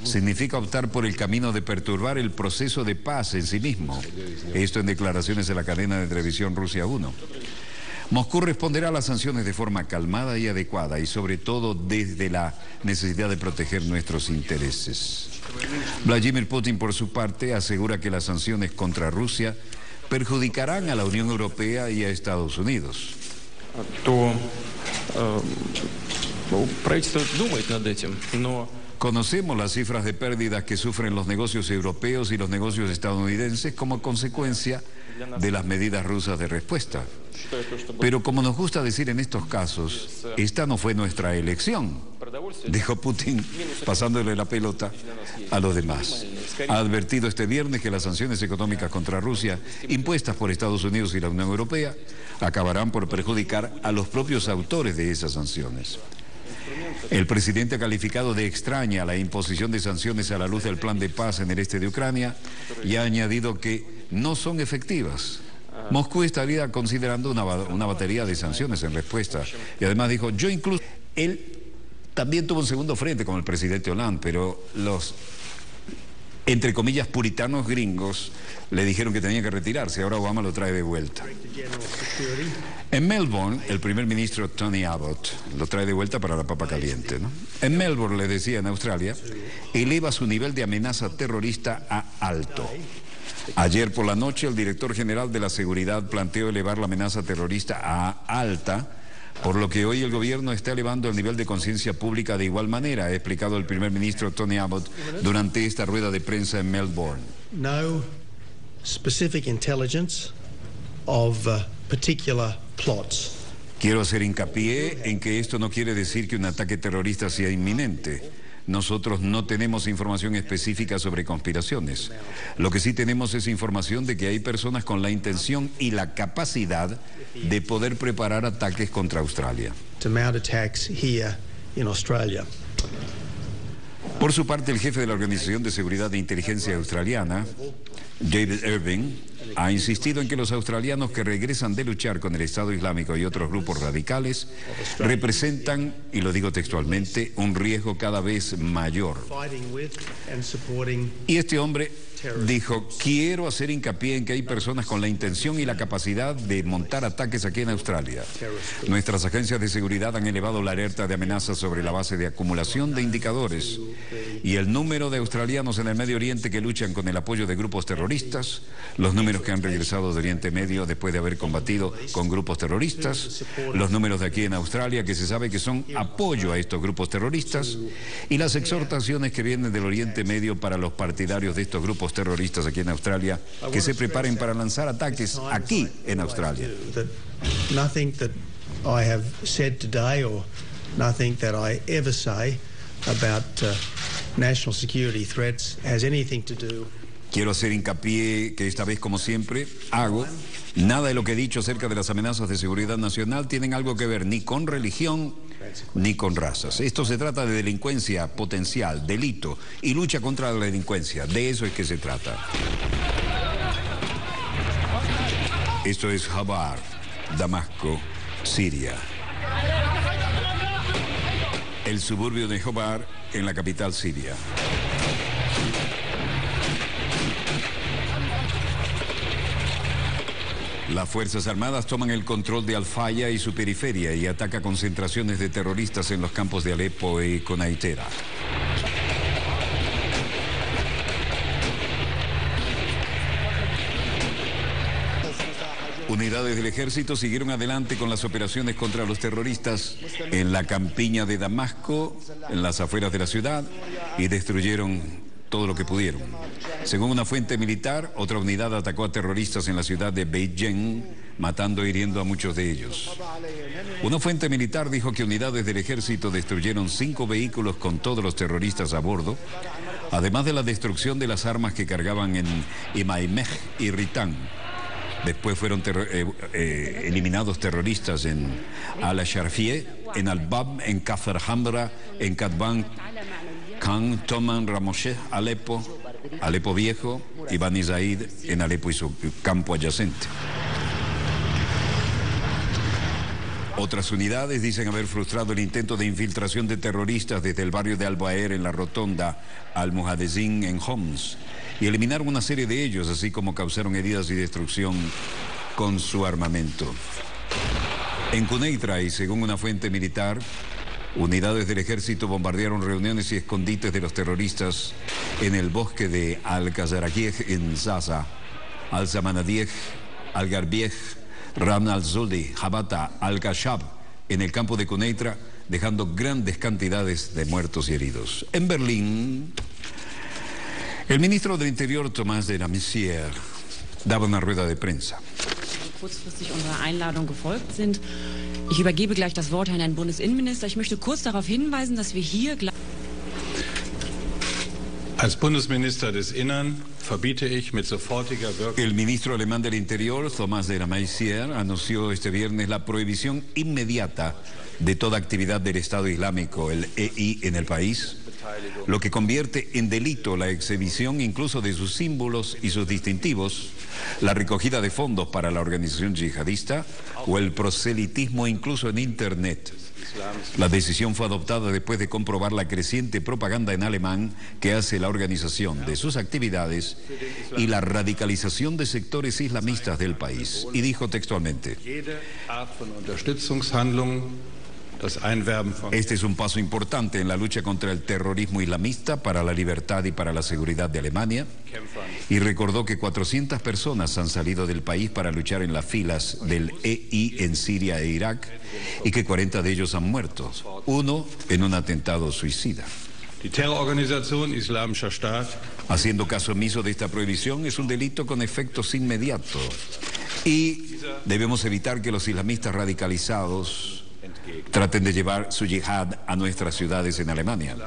significa optar por el camino de perturbar el proceso de paz en sí mismo. Esto en declaraciones de la cadena de televisión Rusia 1. Moscú responderá a las sanciones de forma calmada y adecuada y sobre todo desde la necesidad de proteger nuestros intereses. Vladimir Putin, por su parte, asegura que las sanciones contra Rusia perjudicarán a la Unión Europea y a Estados Unidos. Conocemos las cifras de pérdidas que sufren los negocios europeos y los negocios estadounidenses como consecuencia de las medidas rusas de respuesta. Pero como nos gusta decir en estos casos, esta no fue nuestra elección, dijo Putin, pasándole la pelota a los demás. Ha advertido este viernes que las sanciones económicas contra Rusia, impuestas por Estados Unidos y la Unión Europea, acabarán por perjudicar a los propios autores de esas sanciones. El presidente ha calificado de extraña la imposición de sanciones a la luz del plan de paz en el este de Ucrania y ha añadido que no son efectivas. Moscú estaría considerando una batería de sanciones en respuesta. Y además dijo, él también tuvo un segundo frente con el presidente Hollande, pero los, entre comillas, puritanos gringos le dijeron que tenía que retirarse. Ahora Obama lo trae de vuelta. En Melbourne, el primer ministro Tony Abbott lo trae de vuelta para la papa caliente, ¿no? En Melbourne, le decía, en Australia, eleva su nivel de amenaza terrorista a alto. Ayer por la noche, el director general de la seguridad planteó elevar la amenaza terrorista a alta, por lo que hoy el gobierno está elevando el nivel de conciencia pública de igual manera, ha explicado el primer ministro Tony Abbott durante esta rueda de prensa en Melbourne. No specific intelligence of particular plots. Quiero hacer hincapié en que esto no quiere decir que un ataque terrorista sea inminente. Nosotros no tenemos información específica sobre conspiraciones. Lo que sí tenemos es información de que hay personas con la intención y la capacidad de poder preparar ataques contra Australia. To mount attacks here in Australia. Por su parte, el jefe de la Organización de Seguridad e Inteligencia Australiana, David Irving, ha insistido en que los australianos que regresan de luchar con el Estado Islámico y otros grupos radicales representan, y lo digo textualmente, un riesgo cada vez mayor. Y este hombre dijo, quiero hacer hincapié en que hay personas con la intención y la capacidad de montar ataques aquí en Australia. Nuestras agencias de seguridad han elevado la alerta de amenazas sobre la base de acumulación de indicadores y el número de australianos en el Medio Oriente que luchan con el apoyo de grupos terroristas, los números que han regresado de Oriente Medio después de haber combatido con grupos terroristas, los números de aquí en Australia que se sabe que son apoyo a estos grupos terroristas y las exhortaciones que vienen del Oriente Medio para los partidarios de estos grupos terroristas aquí en Australia que se preparen para lanzar ataques aquí en Australia. Nothing that I have said today or nothing that I ever say about national security threats has anything to do. Quiero hacer hincapié que esta vez, como siempre, hago, nada de lo que he dicho acerca de las amenazas de seguridad nacional tienen algo que ver ni con religión ni con razas. Esto se trata de delincuencia potencial, delito y lucha contra la delincuencia. De eso es que se trata. Esto es Habar, Damasco, Siria. El suburbio de Habar en la capital siria. Las Fuerzas Armadas toman el control de Al-Faya y su periferia y ataca concentraciones de terroristas en los campos de Alepo y Konaitera. Unidades del ejército siguieron adelante con las operaciones contra los terroristas en la campiña de Damasco, en las afueras de la ciudad, y destruyeron todo lo que pudieron. Según una fuente militar, otra unidad atacó a terroristas en la ciudad de Beijing, matando e hiriendo a muchos de ellos. Una fuente militar dijo que unidades del ejército destruyeron 5 vehículos con todos los terroristas a bordo, además de la destrucción de las armas que cargaban en Imaimej y Ritán. Después fueron eliminados terroristas en Al-Sharfie, en Al-Bab, en Kafr Hamra, en Katban, Khan, Toman, Ramoshe, Alepo, Alepo Viejo y Bani Zaid en Alepo y su campo adyacente. Otras unidades dicen haber frustrado el intento de infiltración de terroristas desde el barrio de Al-Baer en la rotonda Al-Muhadezin en Homs y eliminaron una serie de ellos, así como causaron heridas y destrucción con su armamento. En Quneitra, y según una fuente militar, unidades del ejército bombardearon reuniones y escondites de los terroristas en el bosque de Al-Khazarakieh en Zaza, Al-Zamanadieh, Al-Garbieh, Ram al-Zuldi, Jabata, Al-Kashab, en el campo de Quneitra, dejando grandes cantidades de muertos y heridos. En Berlín, el ministro del Interior, Thomas de Maizière, daba una rueda de prensa. Kurzfristig unserer Einladung gefolgt sind. Ich übergebe gleich das Wort an Herrn Bundesinnenminister. Ich möchte kurz darauf hinweisen, dass wir hier... Als Bundesminister des Innern verbiete ich mit sofortiger Wirkung... El ministro alemán del Interior, Thomas de Maizière, anunció este viernes la prohibición inmediata de toda actividad del Estado Islámico, el EI, en el país, lo que convierte en delito la exhibición incluso de sus símbolos y sus distintivos, la recogida de fondos para la organización yihadista o el proselitismo incluso en Internet. La decisión fue adoptada después de comprobar la creciente propaganda en alemán que hace la organización de sus actividades y la radicalización de sectores islamistas del país. Y dijo textualmente: este es un paso importante en la lucha contra el terrorismo islamista, para la libertad y para la seguridad de Alemania. Y recordó que 400 personas han salido del país para luchar en las filas del EI en Siria e Irak y que 40 de ellos han muerto, uno en un atentado suicida. Haciendo caso omiso de esta prohibición es un delito con efectos inmediatos y debemos evitar que los islamistas radicalizados traten de llevar su yihad a nuestras ciudades en Alemania.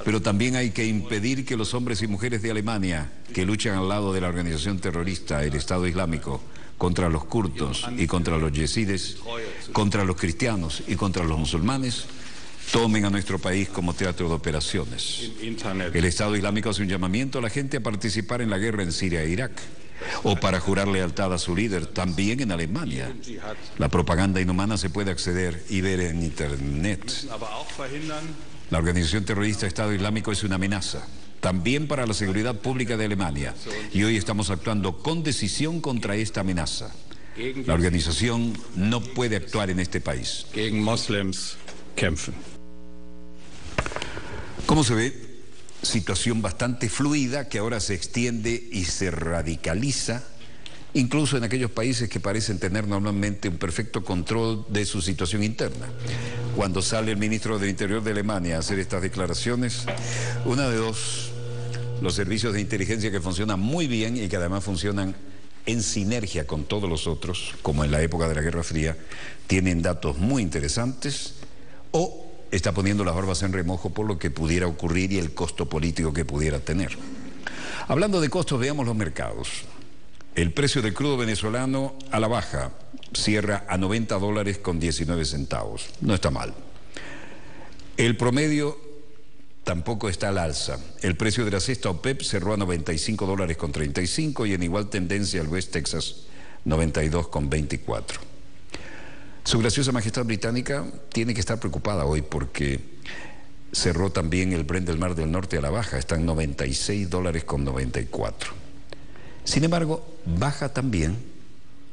Pero también hay que impedir que los hombres y mujeres de Alemania que luchan al lado de la organización terrorista, el Estado Islámico, contra los kurdos y contra los yezíes, contra los cristianos y contra los musulmanes, tomen a nuestro país como teatro de operaciones. El Estado Islámico hace un llamamiento a la gente a participar en la guerra en Siria e Irak, o para jurar lealtad a su líder, también en Alemania. La propaganda inhumana se puede acceder y ver en Internet. La organización terrorista Estado Islámico es una amenaza, también para la seguridad pública de Alemania, y hoy estamos actuando con decisión contra esta amenaza. La organización no puede actuar en este país. ¿Cómo se ve? Situación bastante fluida que ahora se extiende y se radicaliza, incluso en aquellos países que parecen tener normalmente un perfecto control de su situación interna. Cuando sale el ministro del Interior de Alemania a hacer estas declaraciones, una de dos, los servicios de inteligencia que funcionan muy bien y que además funcionan en sinergia con todos los otros, como en la época de la Guerra Fría, tienen datos muy interesantes, o está poniendo las barbas en remojo por lo que pudiera ocurrir y el costo político que pudiera tener. Hablando de costos, veamos los mercados. El precio del crudo venezolano a la baja cierra a $90.19. No está mal. El promedio tampoco está al alza. El precio de la cesta OPEP cerró a $95.35 y en igual tendencia el West Texas, 92.24. Su graciosa majestad británica tiene que estar preocupada hoy porque cerró también el Brent del Mar del Norte a la baja, está en $96.94. Sin embargo, baja también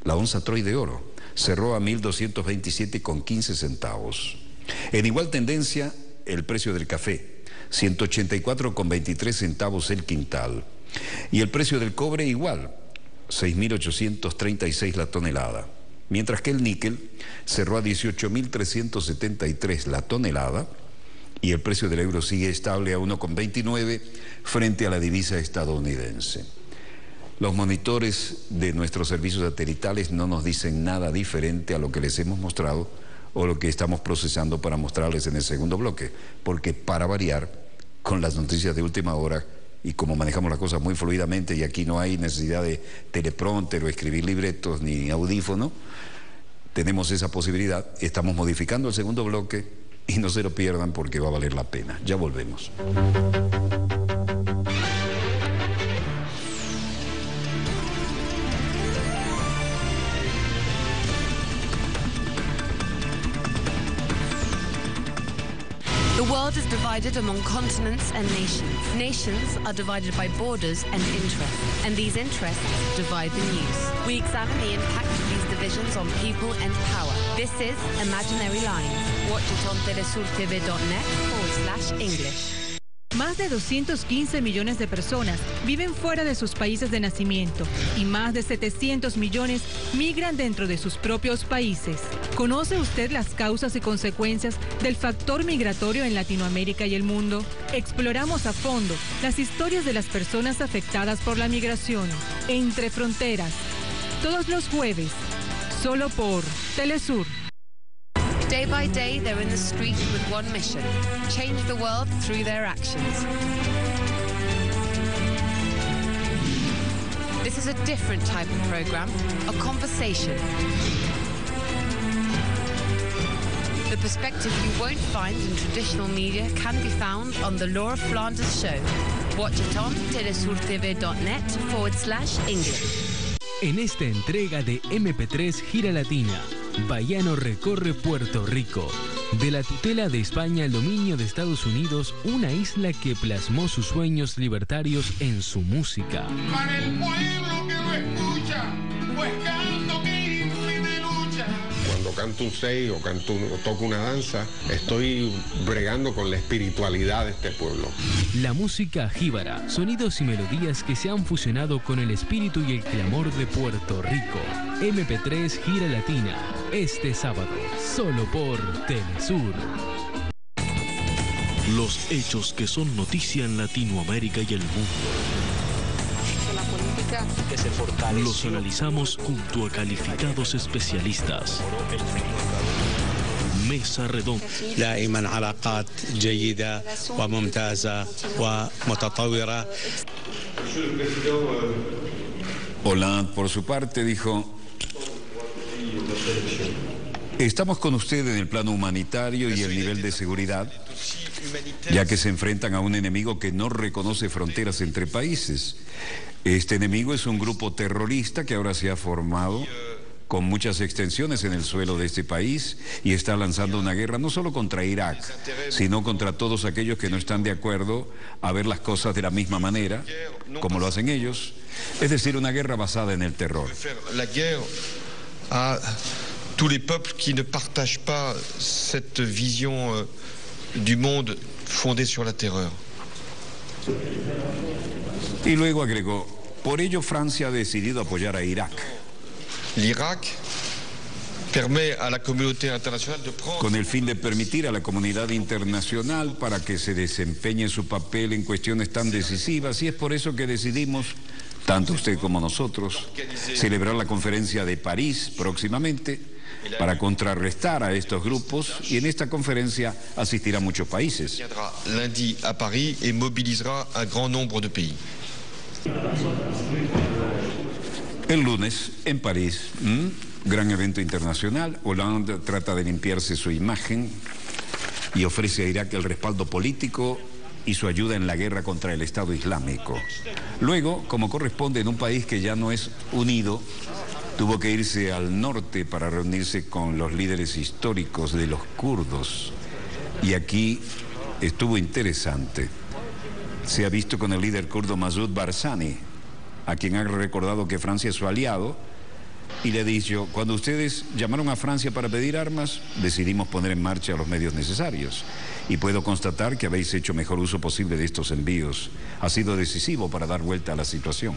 la onza Troy de oro, cerró a $1.227.15. En igual tendencia, el precio del café, 184.23 centavos el quintal. Y el precio del cobre igual, 6.836 la tonelada. Mientras que el níquel cerró a 18.373 la tonelada y el precio del euro sigue estable a 1,29 frente a la divisa estadounidense. Los monitores de nuestros servicios satelitales no nos dicen nada diferente a lo que les hemos mostrado o lo que estamos procesando para mostrarles en el segundo bloque, porque para variar, con las noticias de última hora y como manejamos las cosas muy fluidamente y aquí no hay necesidad de teleprompter o escribir libretos ni audífono, tenemos esa posibilidad. Estamos modificando el segundo bloque y no se lo pierdan porque va a valer la pena. Ya volvemos. world is divided among continents and nations. Nations are divided by borders and interests, and these interests divide the news. We examine the impact of these divisions on people and power. This is Imaginary Lines. Watch it on telesurtv.net/English. Más de 215 millones de personas viven fuera de sus países de nacimiento y más de 700 millones migran dentro de sus propios países. ¿Conoce usted las causas y consecuencias del factor migratorio en Latinoamérica y el mundo? Exploramos a fondo las historias de las personas afectadas por la migración. Entre Fronteras, todos los jueves, solo por Telesur. Day by day, they're in the street with one mission: change the world through their actions. This is a different type of program, a conversation. The perspective you won't find in traditional media can be found on the Laura Flanders Show. Watch it on telesurtv.net/English. En esta entrega de MP3 Gira Latina, Baiano recorre Puerto Rico. De la tutela de España al dominio de Estados Unidos, una isla que plasmó sus sueños libertarios en su música. Para el pueblo que lo escucha, pues canto que himno de lucha. Cuando canto un 6 o toco una danza, estoy bregando con la espiritualidad de este pueblo. La música jíbara, sonidos y melodías que se han fusionado con el espíritu y el clamor de Puerto Rico. MP3 Gira Latina, este sábado, solo por Telesur. Los hechos que son noticia en Latinoamérica y el mundo. La política que se fortaleció. Los analizamos junto a calificados especialistas. Mesa redonda. دائما علاقات جيدة وممتازة ومتطورة. Hollande, por su parte, dijo: estamos con usted en el plano humanitario y el nivel de seguridad, ya que se enfrentan a un enemigo que no reconoce fronteras entre países. Este enemigo es un grupo terrorista que ahora se ha formado con muchas extensiones en el suelo de este país y está lanzando una guerra no solo contra Irak, sino contra todos aquellos que no están de acuerdo a ver las cosas de la misma manera, como lo hacen ellos, es decir, una guerra basada en el terror. La guerre a tous les peuples qui ne partagent pas cette vision du monde fondée sur la terreur. Y luego agregó: por ello Francia ha decidido apoyar a Irak. L'Irak permet à la communauté internationale de prendre... Con el fin de permitir a la comunidad internacional para que se desempeñe su papel en cuestiones tan decisivas, y es por eso que decidimos, tanto usted como nosotros, celebrar la conferencia de París próximamente para contrarrestar a estos grupos, y en esta conferencia asistirán muchos países. Viendra lundi à Paris et mobilisera un grand nombre de pays. El lunes, en París, gran evento internacional, Hollande trata de limpiarse su imagen y ofrece a Irak el respaldo político y su ayuda en la guerra contra el Estado Islámico. Luego, como corresponde en un país que ya no es unido, tuvo que irse al norte para reunirse con los líderes históricos de los kurdos. Y aquí estuvo interesante. Se ha visto con el líder kurdo Masoud Barzani, a quien ha recordado que Francia es su aliado, y le ha dicho: cuando ustedes llamaron a Francia para pedir armas, decidimos poner en marcha los medios necesarios, y puedo constatar que habéis hecho mejor uso posible de estos envíos. Ha sido decisivo para dar vuelta a la situación.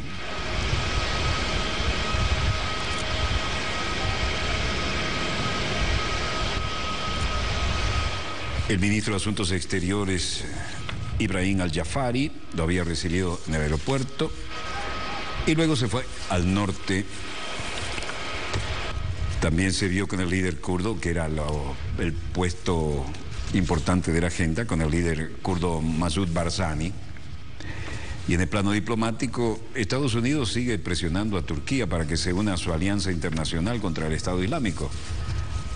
El ministro de Asuntos Exteriores, Ibrahim Al-Jafari, lo había recibido en el aeropuerto y luego se fue al norte. También se vio con el líder kurdo, que era el puesto importante de la agenda, con el líder kurdo Masoud Barzani. Y en el plano diplomático, Estados Unidos sigue presionando a Turquía para que se una a su alianza internacional contra el Estado Islámico.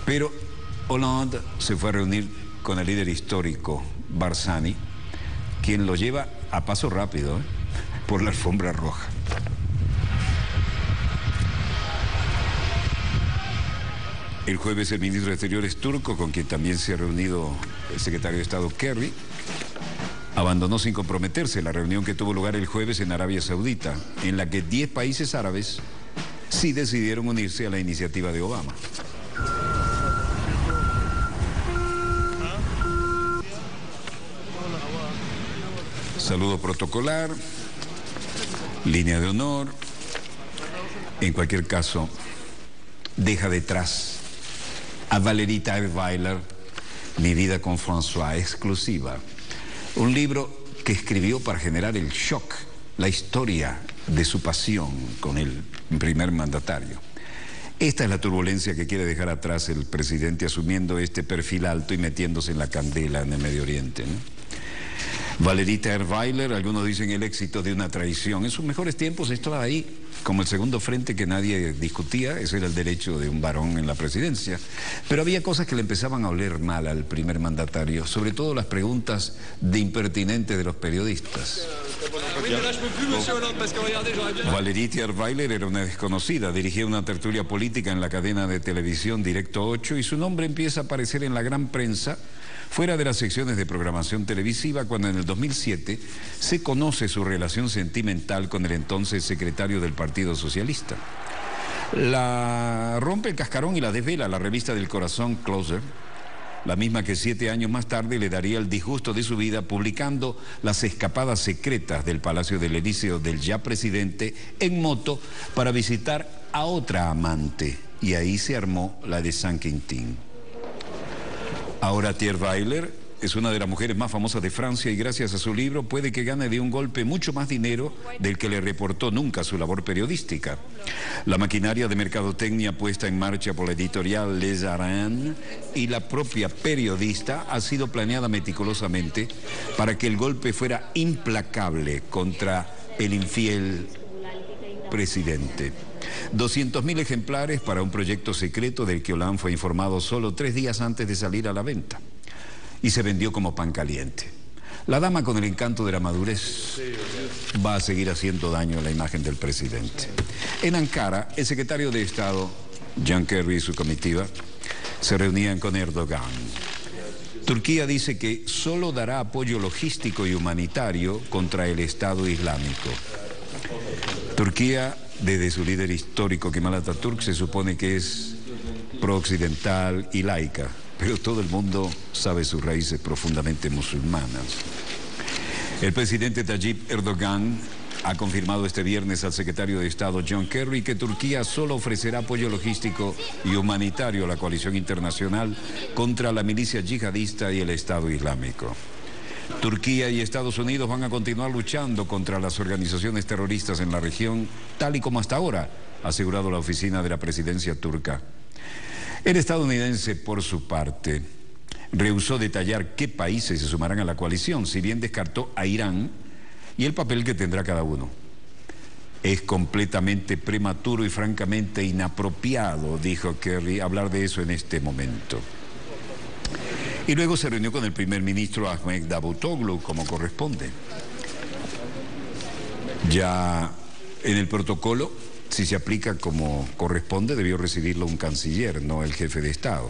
Pero Hollande se fue a reunir con el líder histórico Barzani, quien lo lleva a paso rápido por la alfombra roja. El jueves el ministro de Exteriores turco, con quien también se ha reunido el secretario de Estado Kerry, abandonó sin comprometerse la reunión que tuvo lugar el jueves en Arabia Saudita, en la que 10 países árabes sí decidieron unirse a la iniciativa de Obama. Saludo protocolar, línea de honor. En cualquier caso, deja detrás a Valérie Trierweiler, Mi vida con François, exclusiva. Un libro que escribió para generar el shock, la historia de su pasión con el primer mandatario. Esta es la turbulencia que quiere dejar atrás el presidente asumiendo este perfil alto y metiéndose en la candela en el Medio Oriente, ¿no? Valérie Trierweiler, algunos dicen el éxito de una traición. En sus mejores tiempos estaba ahí como el segundo frente que nadie discutía, ese era el derecho de un varón en la presidencia. Pero había cosas que le empezaban a oler mal al primer mandatario, sobre todo las preguntas de impertinentes de los periodistas. Valérie Trierweiler era una desconocida, dirigía una tertulia política en la cadena de televisión Directo 8 y su nombre empieza a aparecer en la gran prensa fuera de las secciones de programación televisiva cuando en el 2007 se conoce su relación sentimental con el entonces secretario del Partido Socialista. La rompe el cascarón y la desvela la revista del corazón Closer, la misma que 7 años más tarde le daría el disgusto de su vida publicando las escapadas secretas del Palacio del Elíseo del ya presidente en moto para visitar a otra amante, y ahí se armó la de San Quintín. Ahora Trierweiler es una de las mujeres más famosas de Francia y gracias a su libro puede que gane de un golpe mucho más dinero del que le reportó nunca su labor periodística. La maquinaria de mercadotecnia puesta en marcha por la editorial Les Arènes y la propia periodista ha sido planeada meticulosamente para que el golpe fuera implacable contra el infiel presidente. 200.000 ejemplares para un proyecto secreto del que Hollande fue informado solo 3 días antes de salir a la venta. Y se vendió como pan caliente. La dama con el encanto de la madurez va a seguir haciendo daño a la imagen del presidente. En Ankara, el secretario de Estado, John Kerry y su comitiva, se reunían con Erdogan. Turquía dice que solo dará apoyo logístico y humanitario contra el Estado Islámico. Turquía, desde su líder histórico Kemal Atatürk, se supone que es pro-occidental y laica, pero todo el mundo sabe sus raíces profundamente musulmanas. El presidente Tayyip Erdogan ha confirmado este viernes al secretario de Estado John Kerry que Turquía solo ofrecerá apoyo logístico y humanitario a la coalición internacional contra la milicia yihadista y el Estado Islámico. Turquía y Estados Unidos van a continuar luchando contra las organizaciones terroristas en la región, tal y como hasta ahora ha asegurado la oficina de la presidencia turca. El estadounidense, por su parte, rehusó detallar qué países se sumarán a la coalición, si bien descartó a Irán y el papel que tendrá cada uno. Es completamente prematuro y francamente inapropiado, dijo Kerry, hablar de eso en este momento. Y luego se reunió con el primer ministro Ahmed Davutoglu, como corresponde. Ya en el protocolo, si se aplica como corresponde, debió recibirlo un canciller, no el jefe de Estado.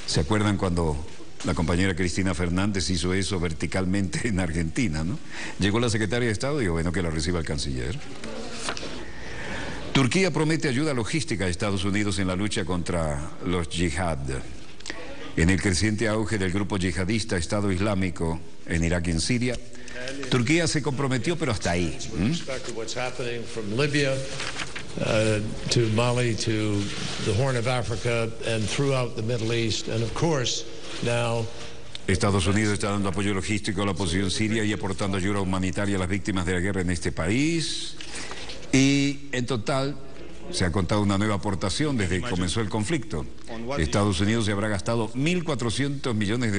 ¿Se acuerdan cuando la compañera Cristina Fernández hizo eso verticalmente en Argentina, ¿no? Llegó la secretaria de Estado y dijo, bueno, que la reciba el canciller. Turquía promete ayuda logística a Estados Unidos en la lucha contra los yihad. En el creciente auge del grupo yihadista Estado Islámico en Irak y en Siria, Turquía se comprometió, pero hasta ahí. To Mali, to the Horn of Africa, and throughout the Middle East, and of course now. Estados Unidos está dando apoyo logístico a la oposición siria y aportando ayuda humanitaria a las víctimas de la guerra en este país. Y en total se ha contado una nueva aportación desde que comenzó el conflicto. Estados Unidos se habrá gastado $1.400 millones,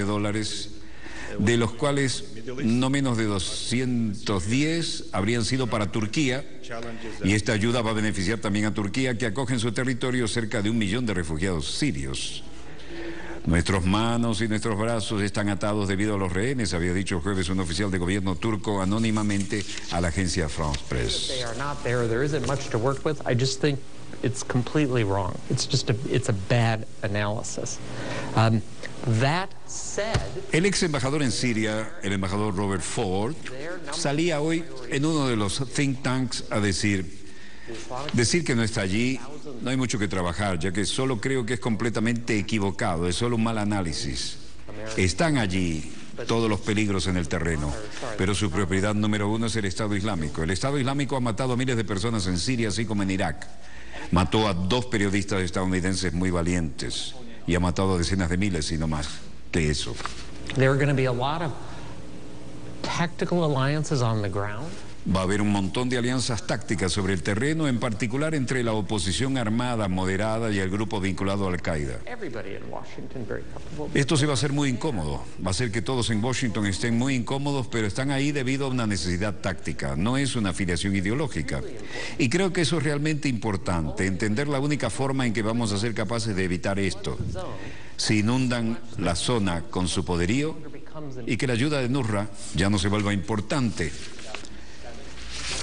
de los cuales no menos de 210 habrían sido para Turquía, y esta ayuda va a beneficiar también a Turquía, que acoge en su territorio cerca de 1 millón de refugiados sirios. Nuestras manos y nuestros brazos están atados debido a los rehenes, había dicho el jueves un oficial de gobierno turco anónimamente a la agencia France Press. It's completely wrong. It's a bad analysis. That said, el ex embajador en Siria, el embajador Robert Ford, salía hoy en uno de los think tanks a decir que no está allí, no hay mucho que trabajar, ya que solo creo que es completamente equivocado, es solo un mal análisis. Están allí todos los peligros en el terreno, pero su prioridad número uno es el Estado Islámico. El Estado Islámico ha matado a miles de personas en Siria, así como en Irak. Mató a 2 periodistas estadounidenses muy valientes y ha matado a decenas de miles y no más que eso. there are going to be a lot of tactical alliances on the ground. Va a haber un montón de alianzas tácticas sobre el terreno, en particular entre la oposición armada moderada y el grupo vinculado a Al-Qaeda. Everybody in Washington very comfortable. Esto se va a hacer muy incómodo, va a hacer que todos en Washington estén muy incómodos, pero están ahí debido a una necesidad táctica, no es una afiliación ideológica. Y creo que eso es realmente importante, entender la única forma en que vamos a ser capaces de evitar esto. Si inundan la zona con su poderío y que la ayuda de Nusra ya no se vuelva importante.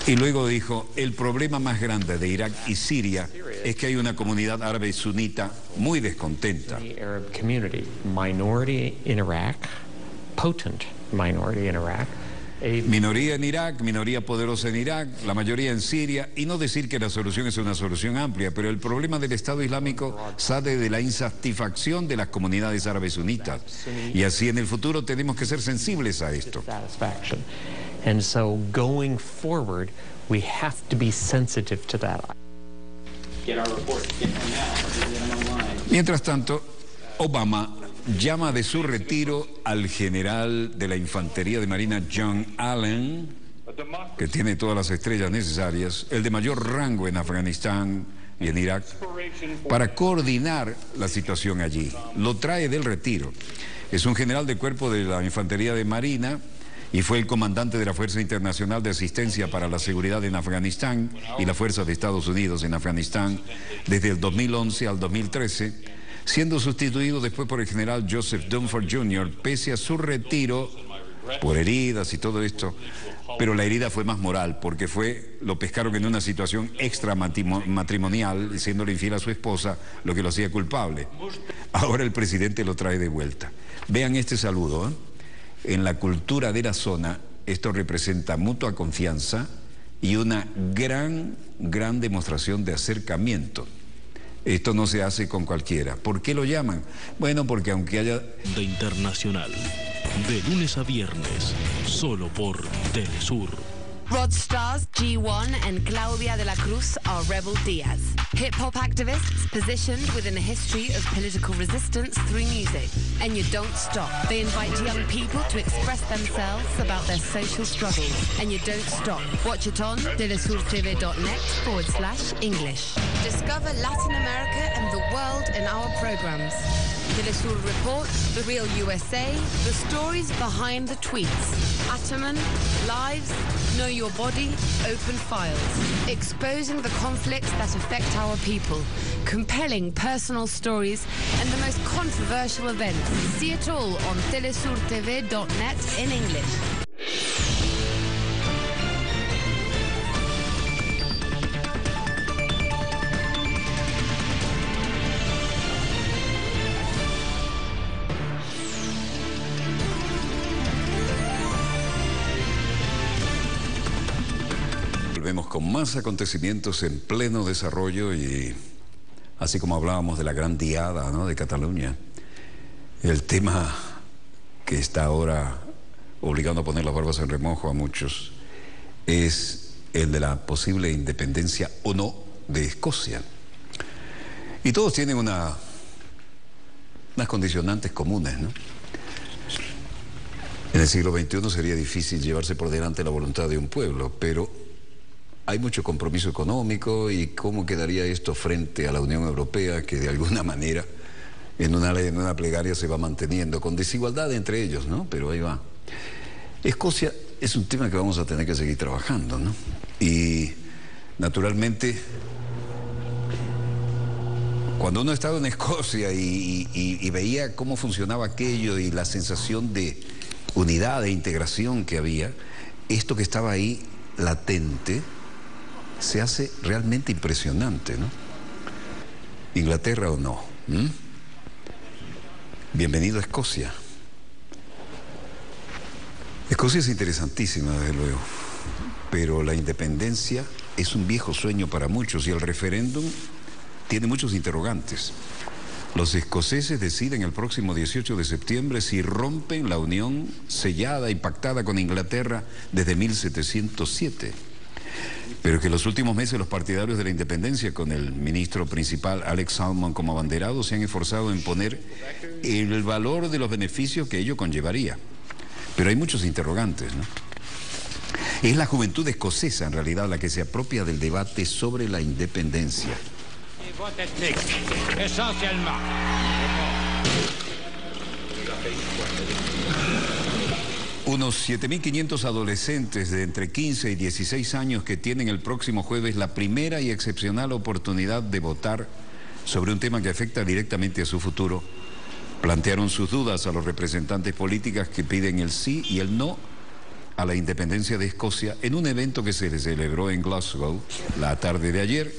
Y luego dijo, el problema más grande de Irak y Siria es que hay una comunidad árabe sunita muy descontenta. The Arab community, minority in Iraq, potent minority in Iraq. Minoría en Irak, minoría poderosa en Irak, la mayoría en Siria, y no decir que la solución es una solución amplia, pero el problema del Estado Islámico sale de la insatisfacción de las comunidades árabes sunitas, y así en el futuro tenemos que ser sensibles a esto. And so going forward, we have to be sensitive to that. Mientras tanto, Obama llama de su retiro al general de la Infantería de Marina John Allen, que tiene todas las estrellas necesarias, el de mayor rango en Afganistán y en Irak, para coordinar la situación allí. Lo trae del retiro. Es un general de cuerpo de la Infantería de Marina y fue el comandante de la Fuerza Internacional de Asistencia para la Seguridad en Afganistán y la Fuerza de Estados Unidos en Afganistán desde el 2011 al 2013, siendo sustituido después por el general Joseph Dunford Jr., pese a su retiro por heridas y todo esto, pero la herida fue más moral, porque lo pescaron en una situación extramatrimonial, siéndole infiel a su esposa, lo que lo hacía culpable. Ahora el presidente lo trae de vuelta. Vean este saludo, ¿eh? En la cultura de la zona, esto representa mutua confianza y una gran demostración de acercamiento. Esto no se hace con cualquiera. ¿Por qué lo llaman? Bueno, porque aunque haya... De Internacional, de lunes a viernes, solo por Telesur. Rod Stars, G1 and Claudia de la Cruz are Rebel Diaz, hip-hop activists positioned within a history of political resistance through music. And you don't stop. They invite young people to express themselves about their social struggles. And you don't stop. Watch it on telesurtv.net/English. Discover Latin America and the world in our programs. Telesur Report, The Real USA, the stories behind the tweets. Ataman, Lives, Know Your Body, Open Files. Exposing the conflicts that affect our people. Compelling personal stories and the most controversial events. See it all on telesurtv.net in English. Volvemos con más acontecimientos en pleno desarrollo y así como hablábamos de la gran diada, ¿no?, de Cataluña, el tema que está ahora obligando a poner las barbas en remojo a muchos es el de la posible independencia o no de Escocia. Y todos tienen unas condicionantes comunes, ¿no? En el siglo XXI sería difícil llevarse por delante la voluntad de un pueblo, pero hay mucho compromiso económico y cómo quedaría esto frente a la Unión Europea, que de alguna manera en una plegaria se va manteniendo, con desigualdad entre ellos, ¿no? Pero ahí va. Escocia es un tema que vamos a tener que seguir trabajando, ¿no? Y naturalmente, cuando uno estaba en Escocia y veía cómo funcionaba aquello y la sensación de unidad, de integración que había, esto que estaba ahí latente se hace realmente impresionante, ¿no? ¿Inglaterra o no? Bienvenido a Escocia. Escocia es interesantísima, desde luego, pero la independencia es un viejo sueño para muchos y el referéndum tiene muchos interrogantes. Los escoceses deciden el próximo 18 de septiembre si rompen la unión sellada y pactada con Inglaterra desde 1707. Pero que en los últimos meses los partidarios de la independencia, con el ministro principal Alex Salmond como abanderado, se han esforzado en poner el valor de los beneficios que ello conllevaría. Pero hay muchos interrogantes, ¿no? Es la juventud escocesa, en realidad, la que se apropia del debate sobre la independencia. Unos 7.500 adolescentes de entre 15 y 16 años que tienen el próximo jueves la primera y excepcional oportunidad de votar sobre un tema que afecta directamente a su futuro, plantearon sus dudas a los representantes políticos que piden el sí y el no a la independencia de Escocia en un evento que se celebró en Glasgow la tarde de ayer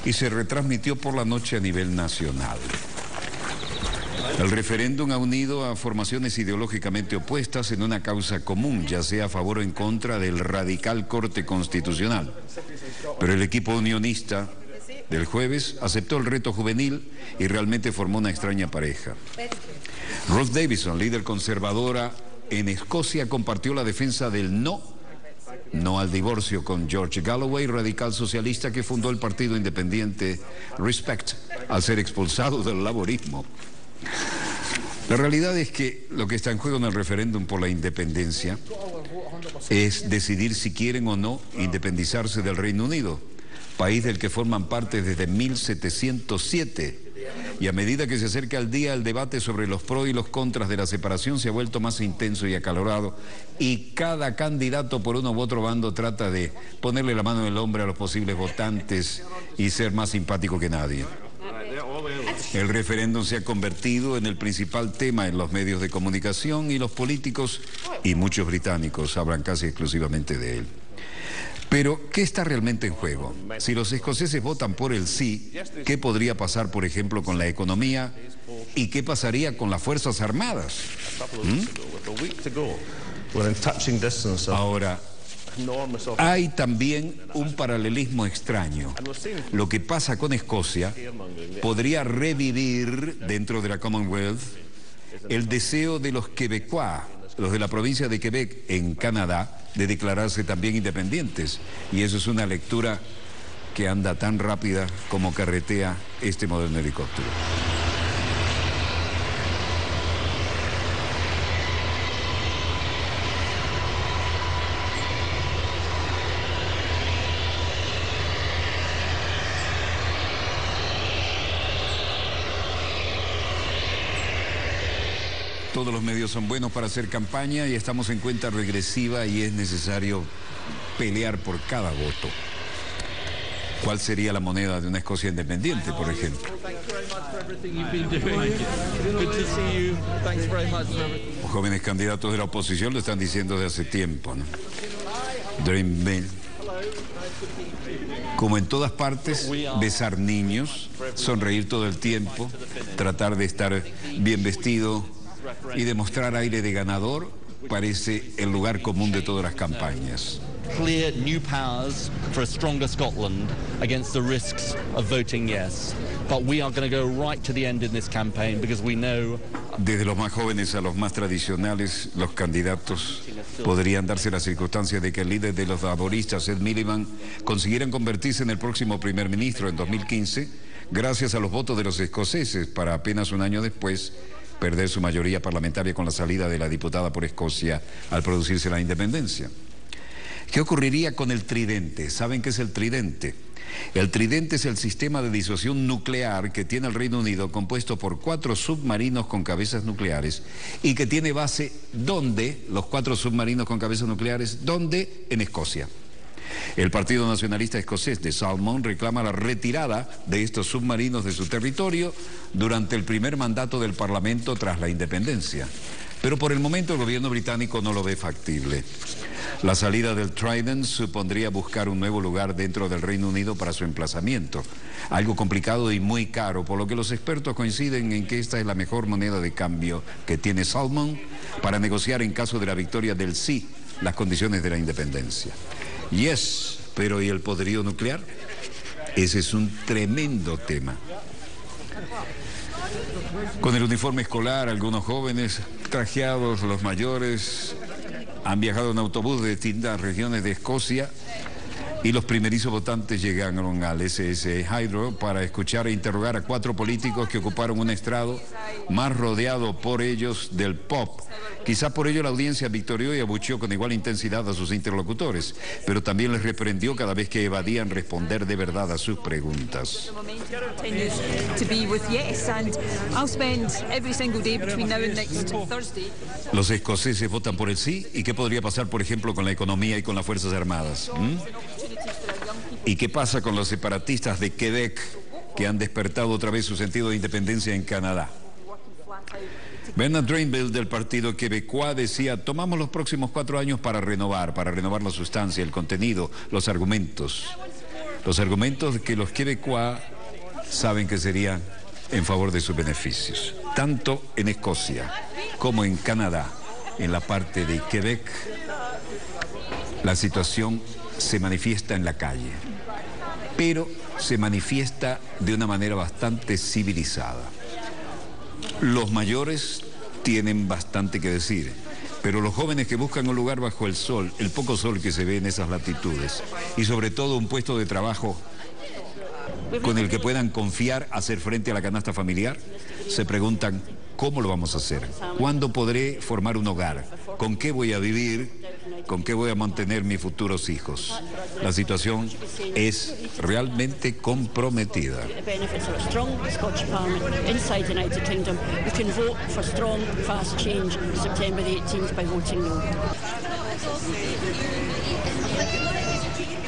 y se retransmitió por la noche a nivel nacional. El referéndum ha unido a formaciones ideológicamente opuestas en una causa común, ya sea a favor o en contra del radical Corte Constitucional. Pero el equipo unionista del jueves aceptó el reto juvenil y realmente formó una extraña pareja. Ruth Davidson, líder conservadora en Escocia, compartió la defensa del no al divorcio con George Galloway, radical socialista que fundó el partido independiente Respect al ser expulsado del laborismo. La realidad es que lo que está en juego en el referéndum por la independencia es decidir si quieren o no independizarse del Reino Unido, país del que forman parte desde 1707. Y a medida que se acerca el día, el debate sobre los pros y los contras de la separación se ha vuelto más intenso y acalorado, y cada candidato por uno u otro bando trata de ponerle la mano en el hombro a los posibles votantes y ser más simpático que nadie. El referéndum se ha convertido en el principal tema en los medios de comunicación y los políticos y muchos británicos hablan casi exclusivamente de él. Pero, ¿qué está realmente en juego? Si los escoceses votan por el sí, ¿qué podría pasar, por ejemplo, con la economía? ¿Y qué pasaría con las Fuerzas Armadas? Ahora, hay también un paralelismo extraño. Lo que pasa con Escocia podría revivir dentro de la Commonwealth el deseo de los quebecois, los de la provincia de Quebec en Canadá, de declararse también independientes. Y eso es una lectura que anda tan rápida como carretea este moderno helicóptero. Todos los medios son buenos para hacer campaña y estamos en cuenta regresiva y es necesario pelear por cada voto. ¿Cuál sería la moneda de una Escocia independiente, por ejemplo? Los jóvenes candidatos de la oposición lo están diciendo desde hace tiempo, ¿no? Dream Big. Como en todas partes, besar niños, sonreír todo el tiempo, tratar de estar bien vestido y demostrar aire de ganador parece el lugar común de todas las campañas. Clear new powers for a stronger Scotland against the risks of voting yes. But we are going to go right to the end in this campaign because we know. Desde los más jóvenes a los más tradicionales, los candidatos podrían darse la circunstancia de que el líder de los laboristas, Ed Miliband, consiguieran convertirse en el próximo primer ministro en 2015, gracias a los votos de los escoceses, para apenas un año después perder su mayoría parlamentaria con la salida de la diputada por Escocia al producirse la independencia. ¿Qué ocurriría con el tridente? ¿Saben qué es el tridente? El tridente es el sistema de disuasión nuclear que tiene el Reino Unido, compuesto por 4 submarinos con cabezas nucleares y que tiene base, ¿dónde? Los 4 submarinos con cabezas nucleares, ¿dónde? En Escocia. El Partido Nacionalista Escocés de Salmond reclama la retirada de estos submarinos de su territorio durante el primer mandato del Parlamento tras la independencia. Pero por el momento el gobierno británico no lo ve factible. La salida del Trident supondría buscar un nuevo lugar dentro del Reino Unido para su emplazamiento. Algo complicado y muy caro, por lo que los expertos coinciden en que esta es la mejor moneda de cambio que tiene Salmond para negociar en caso de la victoria del sí las condiciones de la independencia. Yes, pero ¿y el poderío nuclear? Ese es un tremendo tema. Con el uniforme escolar, algunos jóvenes trajeados, los mayores, han viajado en autobús de distintas regiones de Escocia y los primerizos votantes llegaron al SS Hydro para escuchar e interrogar a 4 políticos que ocuparon un estrado más rodeado por ellos del pop. Quizá por ello la audiencia victorió y abucheó con igual intensidad a sus interlocutores, pero también les reprendió cada vez que evadían responder de verdad a sus preguntas. Los escoceses votan por el sí. ¿Y qué podría pasar, por ejemplo, con la economía y con las Fuerzas Armadas? ¿Y qué pasa con los separatistas de Quebec que han despertado otra vez su sentido de independencia en Canadá? Bernard Drainville del Partido Quebecois decía: tomamos los próximos 4 años para renovar la sustancia, el contenido, los argumentos que los quebecois saben que serían en favor de sus beneficios. Tanto en Escocia como en Canadá, en la parte de Quebec, la situación se manifiesta en la calle, pero se manifiesta de una manera bastante civilizada. Los mayores tienen bastante que decir, pero los jóvenes que buscan un lugar bajo el sol, el poco sol que se ve en esas latitudes, y sobre todo un puesto de trabajo con el que puedan confiar, hacer frente a la canasta familiar, se preguntan: ¿cómo lo vamos a hacer? ¿Cuándo podré formar un hogar? ¿Con qué voy a vivir? ¿Con qué voy a mantener mis futuros hijos? La situación es realmente comprometida.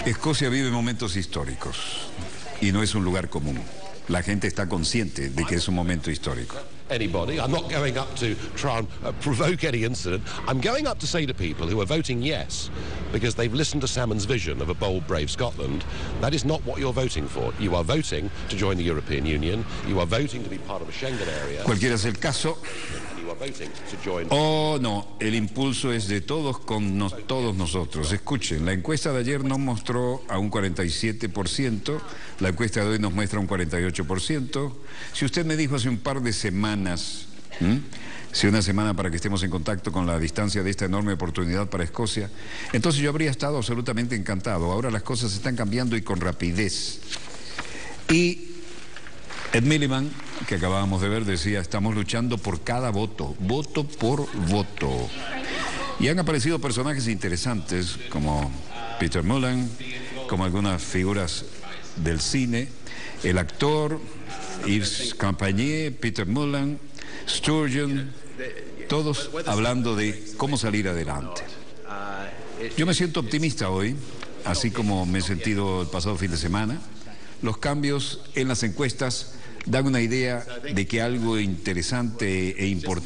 Escocia vive momentos históricos y no es un lugar común. La gente está consciente de que es un momento histórico. Anybody. I'm not going up to try and provoke any incident. I'm going up to say to people who are voting yes because they've listened to Salmon's vision of a bold, brave Scotland, that is not what you're voting for. You are voting to join the European Union. You are voting to be part of a Schengen area. Cualquiera sea el caso. Oh, no, el impulso es de todos con todos nosotros. Escuchen, la encuesta de ayer nos mostró a un 47%, la encuesta de hoy nos muestra un 48%. Si usted me dijo hace un par de semanas, si una semana para que estemos en contacto con la distancia de esta enorme oportunidad para Escocia, entonces yo habría estado absolutamente encantado. Ahora las cosas están cambiando y con rapidez. Y Ed Miliband, que acabábamos de ver, decía: estamos luchando por cada voto, voto por voto. Y han aparecido personajes interesantes como Peter Mullan, como algunas figuras del cine, el actor Yves Campagné, Peter Mullan, Sturgeon, todos hablando de cómo salir adelante. Yo me siento optimista hoy, así como me he sentido el pasado fin de semana. Los cambios en las encuestas dan una idea de que algo interesante e importante